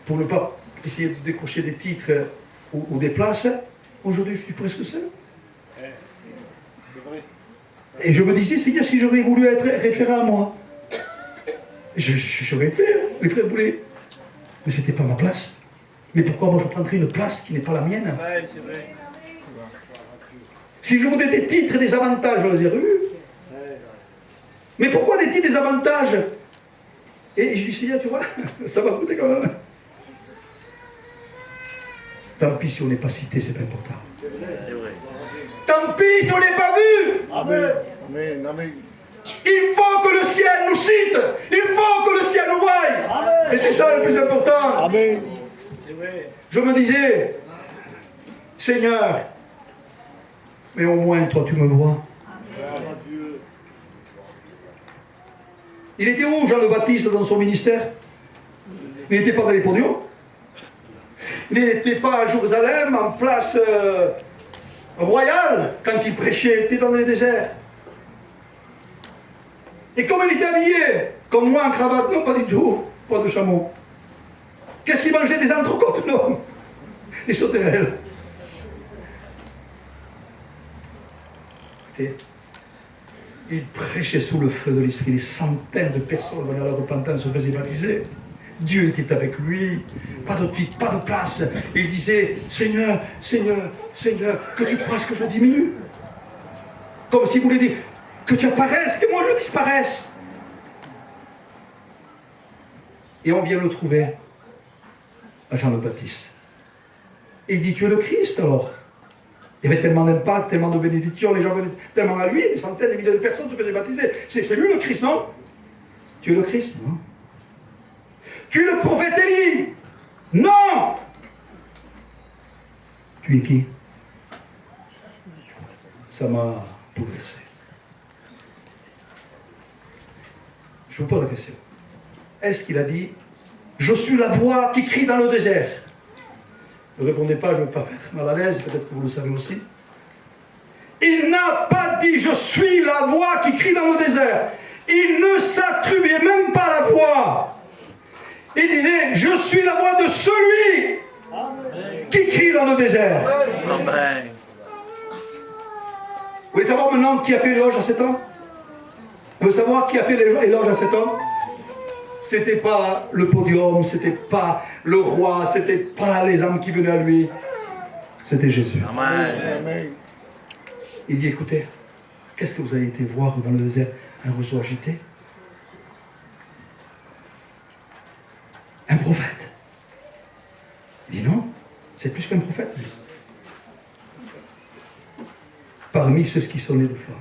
pour ne pas essayer de décrocher des titres ou des places. Aujourd'hui, je suis presque seul. Et je me disais, Seigneur, si j'aurais voulu être référent à moi, j'aurais fait, les frères Boulet. Mais ce n'était pas ma place. Mais pourquoi moi je prendrais une place qui n'est pas la mienne? Ouais, c'est vrai. Si je voulais des titres et des avantages, je les aurais eus. Mais pourquoi des titres et des avantages? Et je dis, Seigneur, tu vois, ça va coûter quand même. Tant pis si on n'est pas cité, c'est pas important. C'est vrai. Tant pis si on n'est pas vu. Amen. Amen. Amen. Il faut que le ciel nous cite. Il faut que le ciel nous voie. Et c'est ça le plus important. Amen. C'est vrai. Je me disais, Seigneur, mais au moins toi tu me vois. Gloire à Dieu. Il était où Jean le Baptiste dans son ministère? Il n'était pas dans les podiums. Il n'était pas à Jérusalem en place royale quand il prêchait, il était dans les déserts. Et comme il était habillé, comme moi en cravate, non pas du tout, pas de chameau. Qu'est-ce qu'il mangeait? Des entrecôtes? Non, des sauterelles. Écoutez, il prêchait sous le feu de l'esprit, des centaines de personnes venaient à la repentance, se faisaient baptiser. Dieu était avec lui, pas de titre, pas de place. Il disait, Seigneur, Seigneur, Seigneur, que tu crois que je diminue, Comme s'il voulait dire que tu apparaisses, que moi je disparaisse. Et on vient le trouver à Jean le Baptiste. Et il dit, tu es le Christ alors. Il y avait tellement d'impact, tellement de bénédictions, les gens venaient tellement à lui, des centaines, des milliers de personnes se faisaient baptiser. C'est lui le Christ, non? Tu es le Christ, non? Tu es le prophète Élie? Non! Tu es qui? Ça m'a bouleversé. Je vous pose la question. Est-ce qu'il a dit, je suis la voix qui crie dans le désert? Ne répondez pas, je ne veux pas mettre mal à l'aise, peut-être que vous le savez aussi. Il n'a pas dit, je suis la voix qui crie dans le désert. Il ne s'attribuait même pas la voix. Il disait, je suis la voix de celui qui crie dans le désert. Amen. Vous voulez savoir maintenant qui a fait l'éloge à cet homme? Vous voulez savoir qui a fait l'éloge à cet homme? C'était pas le podium, c'était pas le roi, c'était pas les âmes qui venaient à lui. C'était Jésus. Amen. Amen. Il dit, écoutez, qu'est-ce que vous avez été voir dans le désert? Un roseau agité? Un prophète? Il dit non, c'est plus qu'un prophète. Lui. Parmi ceux qui sont nés de foi,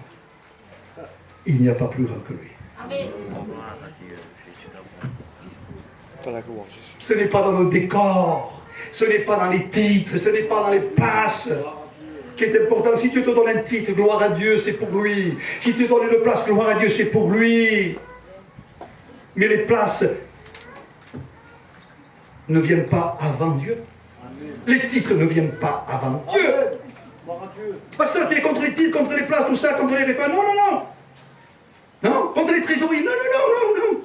il n'y a pas plus grand que lui. Amen. Gloire à Dieu. Ce n'est pas dans nos décors, ce n'est pas dans les titres, ce n'est pas dans les places qui est important. Si tu te donnes un titre, gloire à Dieu, c'est pour lui. Si tu te donnes une place, gloire à Dieu, c'est pour lui. Mais les places ne viennent pas avant Dieu. Les titres ne viennent pas avant Dieu. Pasteur, tu es contre les titres, contre les places, tout ça, contre les référents. Non, non, non. Non, contre les trésoreries. Non, non, non, non, non.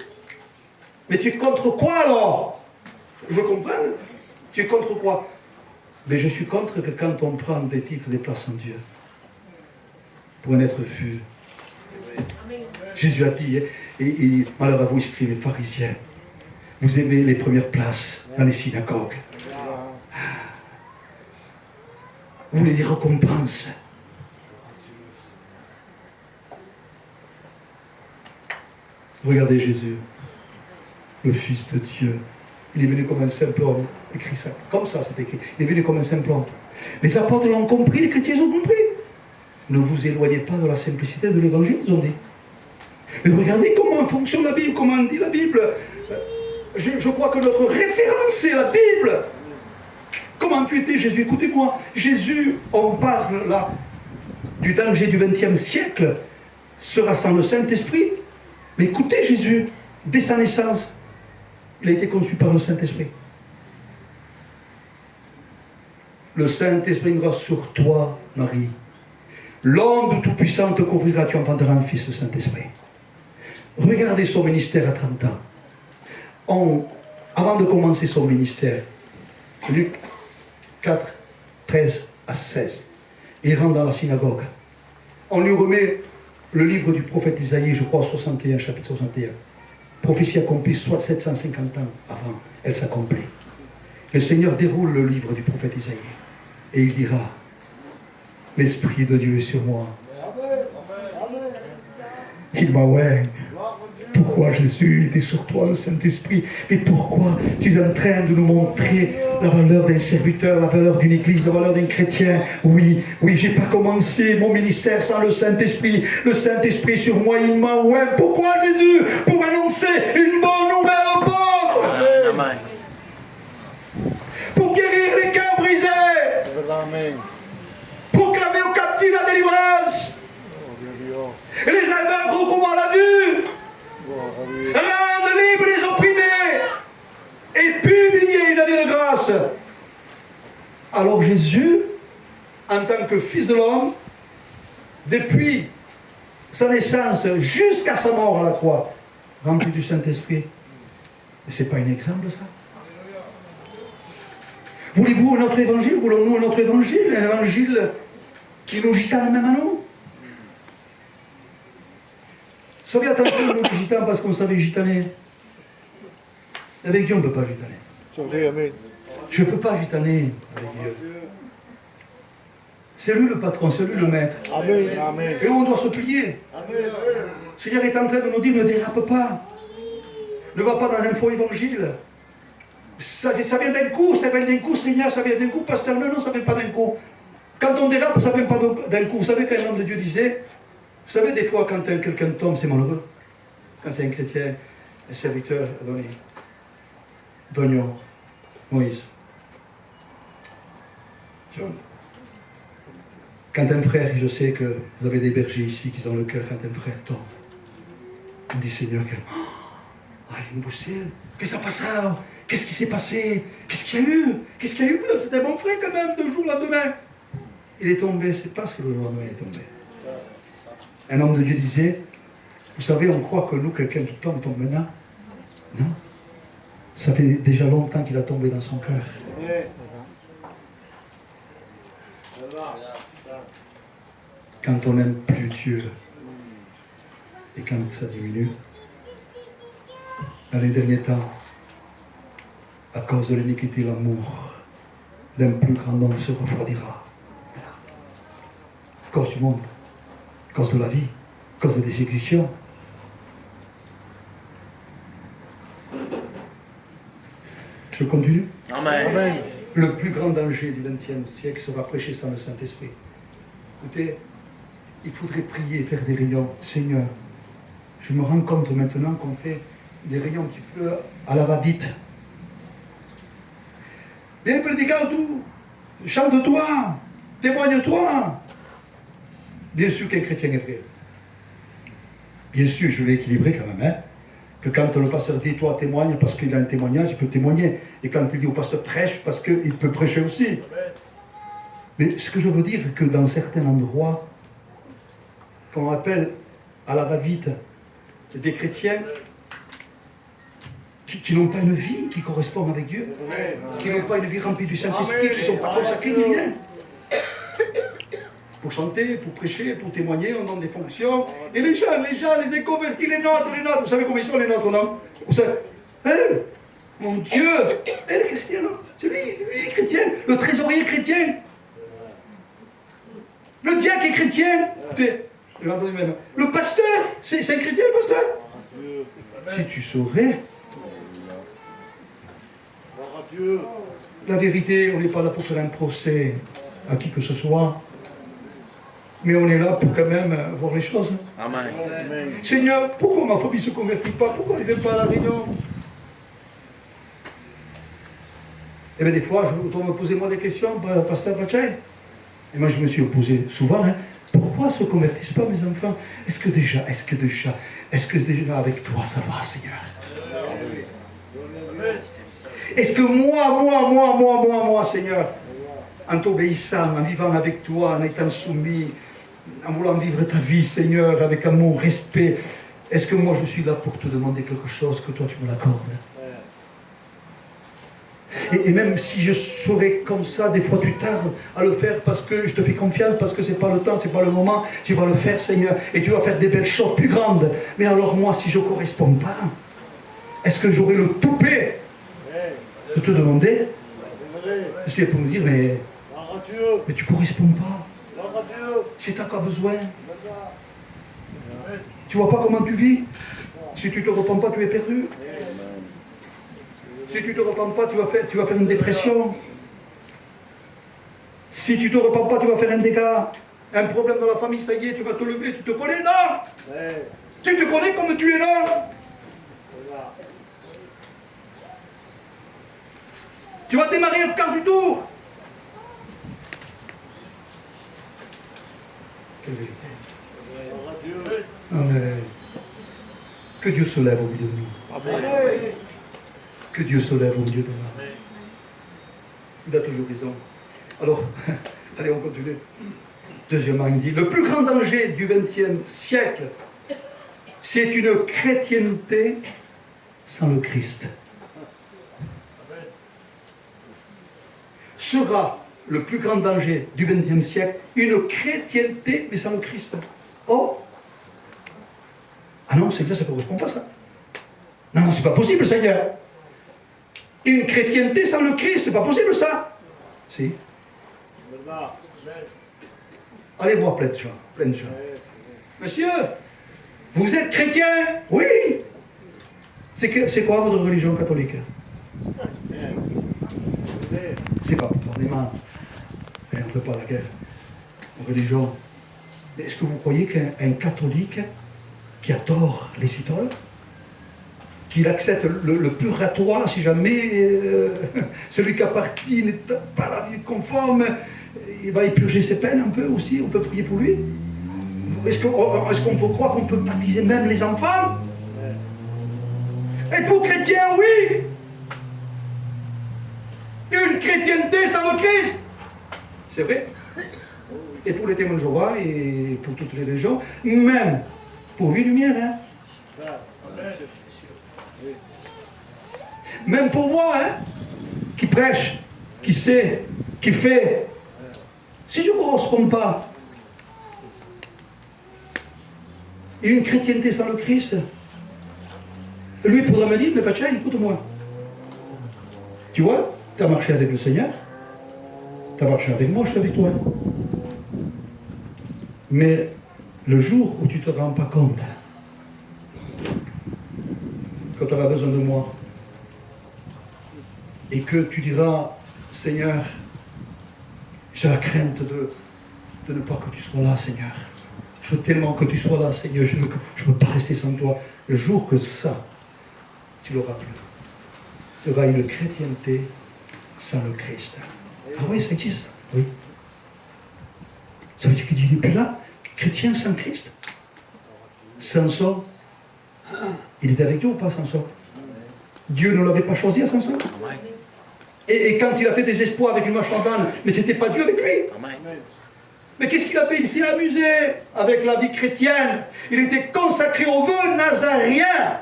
Mais tu es contre quoi alors? Je comprends. Tu es contre quoi? Mais je suis contre que quand on prend des titres, des places en Dieu, pour en être vu. Jésus a dit, et malheur à vous, escrivez pharisiens, vous aimez les premières places dans les synagogues. Vous voulez des récompenses. Regardez Jésus, le Fils de Dieu. Il est venu comme un simple homme. Écrit ça, comme ça c'est écrit. Il est venu comme un simple homme. Les apôtres l'ont compris, les chrétiens ont compris. Ne vous éloignez pas de la simplicité de l'évangile, ils ont dit. Mais regardez comment fonctionne la Bible, comment dit la Bible. Je crois que notre référence, c'est la Bible. Comment tu étais, Jésus? Écoutez-moi, Jésus, on parle là du danger du XXe siècle, sera sans le Saint-Esprit. Mais écoutez, Jésus, dès sa naissance, il a été conçu par le Saint-Esprit. Le Saint-Esprit viendra sur toi, Marie. L'onde tout-puissante te couvrira, tu enfanteras un fils, le Saint-Esprit. Regardez son ministère à 30 ans. Avant de commencer son ministère, Luc 4, 13 à 16, il rentre dans la synagogue. On lui remet le livre du prophète Isaïe, je crois, 61, chapitre 61. Prophétie accomplie soit 750 ans avant, elle s'accomplit. Le Seigneur déroule le livre du prophète Isaïe et il dira, l'Esprit de Dieu est sur moi. Il m'a oint. Pourquoi Jésus était sur toi, le Saint-Esprit? Mais pourquoi tu es en train de nous montrer la valeur d'un serviteur, la valeur d'une église, la valeur d'un chrétien? Oui, oui, j'ai pas commencé mon ministère sans le Saint-Esprit. Le Saint-Esprit sur moi, il m'a oint. Pourquoi Jésus? Pour annoncer une bonne nouvelle aux pauvres. Amen. Pour guérir les cœurs brisés. Amen. Proclamer aux captifs la délivrance. Et les aveugles recouvrent la vue. Rendre libres les opprimés. Et publier une année de grâce. Alors Jésus, en tant que Fils de l'homme, depuis sa naissance jusqu'à sa mort à la croix, rempli du Saint-Esprit. Mais ce n'est pas un exemple, ça? Voulez-vous un autre évangile? Voulons-nous un autre évangile? Un évangile qui nous gitane même à nous? Vous savez, attention, nous les gitans, parce qu'on savait gitaner. Avec Dieu, on ne peut pas gitaner. C'est vrai, amen. Je ne peux pas gitaner avec Dieu. C'est lui le patron, c'est lui le maître. Amen. Amen. Et on doit se plier. Amen. Le Seigneur est en train de nous dire, ne dérape pas. Ne va pas dans un faux évangile. Ça vient d'un coup, Seigneur, ça vient d'un coup, pasteur. Non, ça ne vient pas d'un coup. Quand on dérape, ça ne vient pas d'un coup. Vous savez qu'un homme de Dieu disait, vous savez, des fois, quand quelqu'un tombe, c'est malheureux. Quand c'est un chrétien, un serviteur, Dognon, Moïse, John. Quand un frère, je sais que vous avez des bergers ici qui ont le cœur, quand un frère tombe, on dit, Seigneur, il me ciel, qu'est-ce qui s'est passé? Qu'est-ce qui s'est passé? Qu'est-ce qu'il y a eu? Qu'est-ce qu'il y a eu? C'était un bon frère quand même, 2 jours le lendemain. Il est tombé, c'est parce que le lendemain est tombé. Un homme de Dieu disait, vous savez, on croit que nous, quelqu'un qui tombe maintenant. Non. Ça fait déjà longtemps qu'il a tombé dans son cœur. Quand on n'aime plus Dieu, et quand ça diminue, dans les derniers temps, à cause de l'iniquité, l'amour d'un plus grand nombre se refroidira. Voilà. À cause du monde, à cause de la vie, à cause des exécutions. Je continue. Amen. Amen. Le plus grand danger du XXe siècle sera prêché sans le Saint-Esprit. Écoutez, il faudrait prier, faire des réunions. Seigneur, je me rends compte maintenant qu'on fait des réunions un petit peu à la va-vite. Viens prédiquer tout, chante-toi, témoigne-toi. Bien sûr qu'un chrétien est prêt. Bien sûr, je vais équilibrer quand même, que quand le pasteur dit, toi témoigne parce qu'il a un témoignage, il peut témoigner. Et quand il dit au pasteur prêche, parce qu'il peut prêcher aussi. Mais ce que je veux dire, c'est que dans certains endroits, qu'on appelle à la va-vite des chrétiens qui n'ont pas une vie qui correspond avec Dieu, qui n'ont pas une vie remplie du Saint-Esprit, qui ne sont pas consacrés ni rien. Pour chanter, pour prêcher, pour témoigner, on donne des fonctions. Et les gens, les inconvertis, les nôtres, vous savez comment ils sont les nôtres, non? Vous savez, mon Dieu, elle est chrétienne, non? C'est lui est chrétien, le trésorier chrétien. Le diacre est chrétien. Écoutez, j'ai entendu même. Le pasteur, c'est un chrétien, le pasteur. Si tu saurais. La vérité, on n'est pas là pour faire un procès à qui que ce soit. Mais on est là pour quand même voir les choses. Amen. Seigneur, pourquoi ma famille ne se convertit pas? Pourquoi ils ne viennent pas à la réunion? Eh bien, des fois, on me posait moi des questions, pasteur Bachai. Et moi, je me suis opposé souvent. Pourquoi ne se convertissent pas mes enfants? Est-ce que déjà avec toi, ça va, Seigneur? Est-ce que moi, Seigneur, en t'obéissant, en vivant avec toi, en étant soumis, en voulant vivre ta vie, Seigneur, avec amour, respect, est-ce que moi je suis là pour te demander quelque chose, que toi tu me l'accordes? Et même si je serais comme ça, des fois tu tardes à le faire parce que je te fais confiance, parce que c'est pas le temps, c'est pas le moment, tu vas le faire, Seigneur, et tu vas faire des belles choses plus grandes. Mais alors moi, si je ne corresponds pas, est-ce que j'aurai le toupet de te demander? C'est pour me dire, mais tu ne corresponds pas. C'est à quoi besoin? Tu vois pas comment tu vis? Si tu ne te repens pas, tu es perdu. Si tu ne te repens pas, tu vas faire une dépression. Si tu ne te repens pas, tu vas faire un dégât. Un problème dans la famille, ça y est, tu vas te lever, tu te connais, non? Tu te connais comme tu es là. Tu vas démarrer le quart du tour. Quelle vérité. Amen. Que Dieu se lève au milieu de nous. Amen. Que Dieu se lève au milieu de nous. Il a toujours raison. Alors, allez, on continue. Deuxièmement, il dit, le plus grand danger du XXe siècle, c'est une chrétienté sans le Christ. Sera le plus grand danger du XXe siècle, une chrétienté, mais sans le Christ. Oh! Ah non, Seigneur, ça ne correspond pas, ça. Non, c'est pas possible, Seigneur. Une chrétienté sans le Christ, c'est pas possible, ça. Si. Allez voir plein de gens, plein de gens. Monsieur, vous êtes chrétien? Oui. C'est quoi votre religion catholique? C'est pas pardonnez-moi. On ne fait pas la guerre aux religions. Mais est-ce que vous croyez qu'un catholique qui adore les idoles, qu'il accepte le purgatoire si jamais celui qui a parti n'est pas la vie conforme, il va y purger ses peines un peu aussi, on peut prier pour lui? Est-ce qu'on peut croire qu'on peut baptiser même les enfants? Êtes-vous chrétien? Oui. Une chrétienté sans le Christ, c'est vrai. Et pour les témoins de Jéhovah et pour toutes les religions, même pour vie lumière, hein. Même pour moi, hein, qui prêche, qui sait, qui fait. Si je ne corresponds pas, et une chrétienté sans le Christ, lui pourra me dire, mais Pacha, écoute-moi. Tu vois, tu as marché avec le Seigneur, tu as marché avec moi, je suis avec toi. Mais le jour où tu ne te rends pas compte, quand tu auras besoin de moi, et que tu diras, Seigneur, j'ai la crainte de ne pas que tu sois là, Seigneur. Je veux tellement que tu sois là, Seigneur, je ne veux pas rester sans toi. Le jour que ça, tu l'auras plus. Tu auras une chrétienté sans le Christ. Ah oui, ça existe, ça. Oui. Ça veut dire qu'il n'est plus là, chrétien sans Christ. Samson, il était avec Dieu ou pas, Samson? Dieu ne l'avait pas choisi à Samson. Et quand il a fait des exploits avec une mâchoire d'âne, mais ce n'était pas Dieu avec lui. Mais qu'est-ce qu'il a fait? Il s'est amusé avec la vie chrétienne. Il était consacré au vœu nazaréen.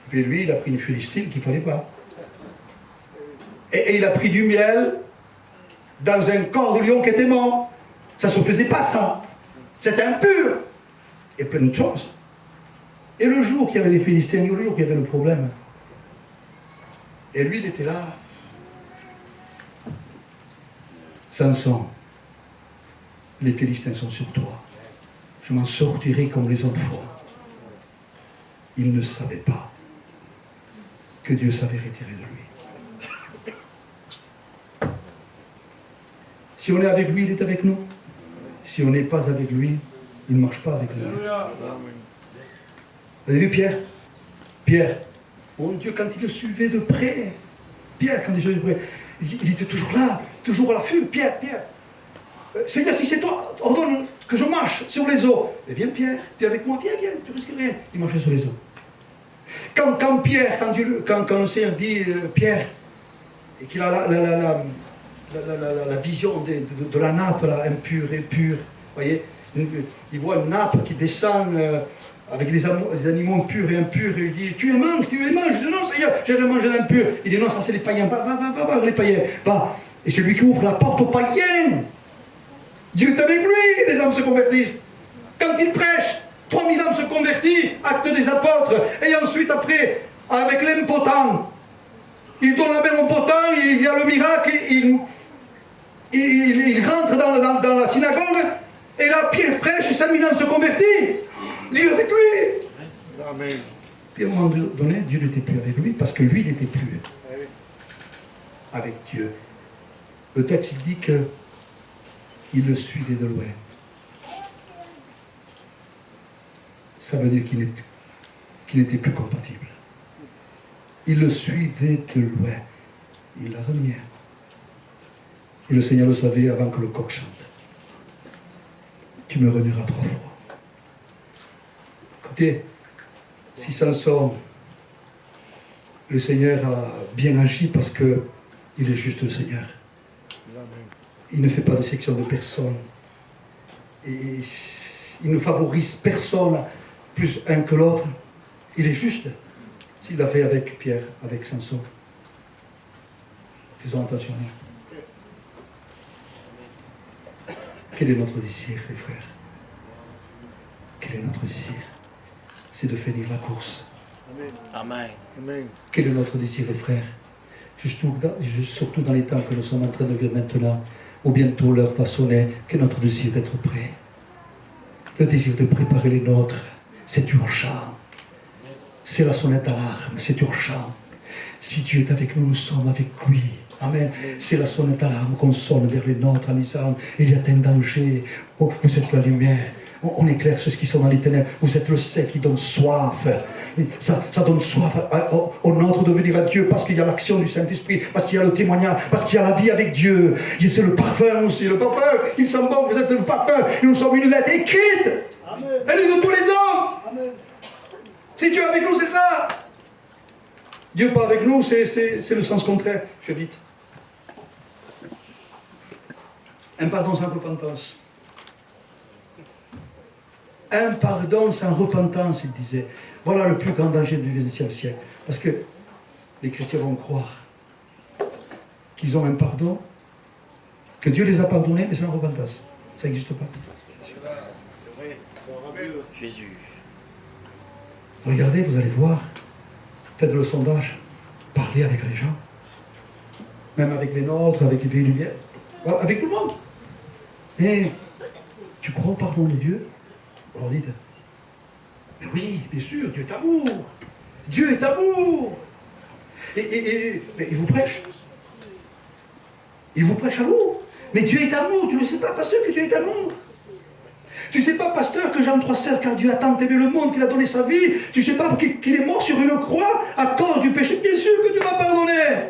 Puis lui, il a pris une Philistine qu'il ne fallait pas. Et il a pris du miel dans un corps de lion qui était mort. Ça ne se faisait pas, ça. C'était impur. Et plein de choses. Et le jour qu'il y avait les Philistins, le jour qu'il y avait le problème, et lui, il était là. Samson, les Philistins sont sur toi. Je m'en sortirai comme les autres fois. Il ne savait pas que Dieu s'avait retiré de lui. Si on est avec lui, il est avec nous. Si on n'est pas avec lui, il ne marche pas avec nous. Vous avez vu Pierre? Pierre, mon Dieu, quand il le suivait de près, Pierre, quand il le suivait de près, il était toujours là, toujours à l'affût. Pierre, Seigneur, si c'est toi, ordonne que je marche sur les eaux. Mais viens Pierre, tu es avec moi, viens, tu risques rien. Il marchait sur les eaux. Quand Pierre, quand le Seigneur dit Pierre, et qu'il a la vision de la nappe là, impure et pure, voyez, il voit une nappe qui descend avec des animaux impurs et impurs, et il dit tu es mange. Il dit non Seigneur, j'ai mangé l'impur. Il dit non, ça c'est les païens, va les païens, va. Et c'est lui qui ouvre la porte aux païens. Dieu est avec lui, des âmes se convertissent. Quand il prêche, 3000 âmes se convertissent, acte des apôtres, et ensuite après, avec l'impotent, il donne la main au potent, il y a le miracle, il rentre dans la synagogue, et là Pierre prêche, et 5000 âmes se convertissent. Dieu avec lui. Amen. Puis à un moment donné, Dieu n'était plus avec lui, parce que lui n'était plus avec Dieu. Le texte il dit que il le suivait de loin. Ça veut dire qu'il n'était plus compatible. Il le suivait de loin. Il la reniait. Et le Seigneur le savait avant que le coq chante. Tu me renieras 3 fois. Écoutez, si Samson, le Seigneur a bien agi parce qu'il est juste le Seigneur. Il ne fait pas de section de personne. Et il ne favorise personne plus un que l'autre. Il est juste. S'il l'a fait avec Pierre, avec Samson. Faisons attention. Quel est notre désir, les frères? Quel est notre désir? C'est de finir la course. Amen. Amen. Quel est notre désir, les frères? Surtout dans les temps que nous sommes en train de vivre maintenant, où bientôt l'heure va sonner, que notre désir d'être prêt. Le désir de préparer les nôtres, c'est urgent. C'est la sonnette d'alarme, c'est urgent. Si Dieu est avec nous, nous sommes avec lui. Amen. C'est la sonnette d'alarme qu'on sonne vers les nôtres en disant, il y a un danger. Oh, vous êtes la lumière. On éclaire ceux qui sont dans les ténèbres. Vous êtes le sel qui donne soif. Ça donne soif au nôtre de venir à Dieu parce qu'il y a l'action du Saint-Esprit, parce qu'il y a le témoignage, parce qu'il y a la vie avec Dieu. C'est le parfum aussi. Le parfum, il sent bon, vous êtes le parfum. Et nous sommes une lettre écrite. Amen. Elle est de tous les hommes. Amen. Si Dieu est avec nous, c'est ça. Dieu pas avec nous, c'est le sens contraire. Je fais vite. Un pardon sans repentance. Un pardon sans repentance, il disait. Voilà le plus grand danger du XXe siècle. Parce que les chrétiens vont croire qu'ils ont un pardon, que Dieu les a pardonnés, mais sans repentance. Ça n'existe pas. Jésus. Regardez, vous allez voir. Faites le sondage. Parlez avec les gens. Même avec les nôtres, avec les pays lumière. Avec tout le monde. Et tu crois au pardon de Dieu? Alors dites, mais oui, bien sûr, Dieu est amour. Dieu est amour. Et il vous prêche. Il vous prêche à vous. Mais Dieu est amour. Tu ne sais pas, pasteur, que Dieu est amour. Tu ne sais pas, pasteur, que Jean 3,16, car Dieu a tant aimé le monde qu'il a donné sa vie. Tu ne sais pas qu'il est mort sur une croix à cause du péché. Bien sûr que Dieu va pardonner.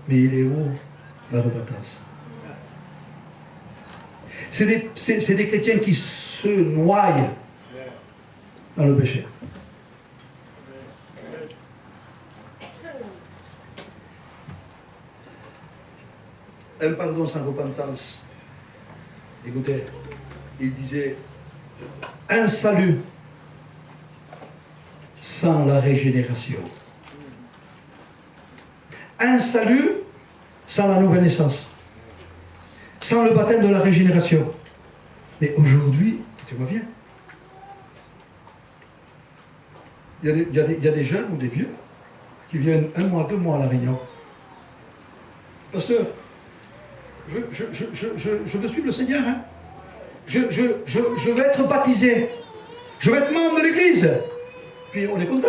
Mais il est où la repentance? C'est des chrétiens qui se noient dans le péché. Un pardon sans repentance. Écoutez, il disait, un salut sans la régénération. Un salut sans la nouvelle naissance. Sans le baptême de la régénération. Mais aujourd'hui, écoutez-moi bien, il y a des jeunes ou des vieux qui viennent 1 mois, 2 mois à la Réunion. Pasteur, je veux suivre le Seigneur. Hein. Je vais être baptisé. Je vais être membre de l'Église. Puis on est content,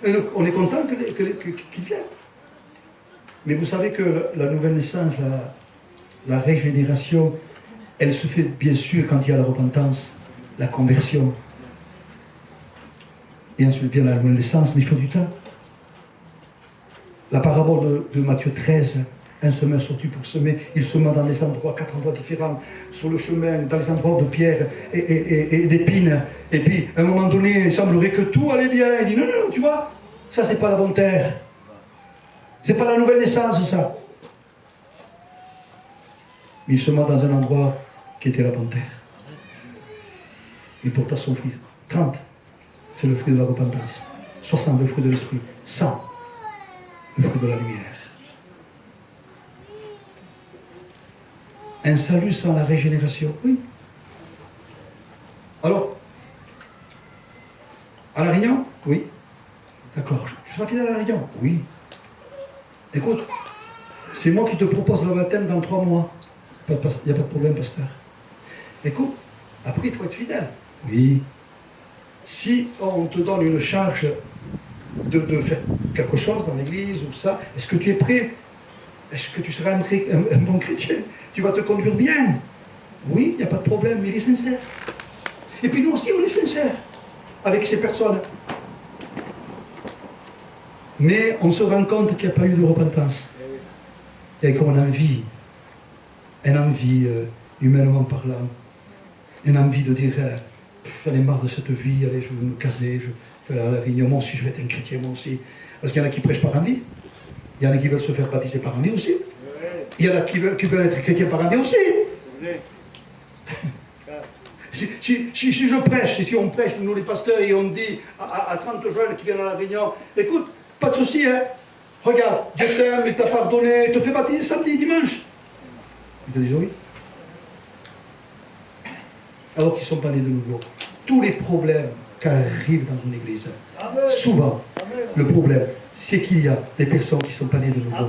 non? On est content qu'ils viennent. Mais vous savez que la nouvelle naissance, la régénération, elle se fait bien sûr quand il y a la repentance, la conversion. Et ensuite vient la nouvelle naissance, mais il faut du temps. La parabole de Matthieu 13, un semeur sortit pour semer, il sema dans des endroits, 4 endroits différents, sur le chemin, dans les endroits de pierre et d'épines. Et puis, à un moment donné, il semblerait que tout allait bien. Il dit, non, tu vois, ça c'est pas la bonne terre. C'est pas la nouvelle naissance, ça. Mais il sema dans un endroit qui était la bonne terre. Il porta son fruit. 30, c'est le fruit de la repentance. 60, le fruit de l'esprit. 100, le fruit de la lumière. Un salut sans la régénération, oui. Alors, à La Réunion? Oui. D'accord. Je serai fidèle à La Réunion? Oui. Écoute, c'est moi qui te propose le baptême dans 3 mois. Il n'y a pas de problème, pasteur. Écoute, après il faut être fidèle. Oui. Si on te donne une charge de faire quelque chose dans l'église ou ça, est-ce que tu es prêt? Est-ce que tu seras un bon chrétien? Tu vas te conduire bien? Oui, il n'y a pas de problème, mais il est sincère. Et puis nous aussi, on est sincères avec ces personnes. Mais on se rend compte qu'il n'y a pas eu de repentance. Il y a comme une envie humainement parlant, une envie de dire j'en ai marre de cette vie, allez, je vais me caser, je vais aller à La Réunion, moi aussi je vais être un chrétien, moi aussi. Parce qu'il y en a qui prêchent par envie, il y en a qui veulent se faire baptiser par envie aussi, il y en a qui veulent être chrétiens par envie aussi. Si je prêche, si on prêche, nous les pasteurs, et on dit à 30 jeunes qui viennent à La Réunion, écoute, pas de souci, hein. Regarde, Dieu t'aime, il t'a pardonné, il te fait baptiser samedi, dimanche. Ils te disent oui. Alors qu'ils ne sont pas nés de nouveau. Tous les problèmes qui arrivent dans une église, souvent, le problème, c'est qu'il y a des personnes qui ne sont pas nées de nouveau.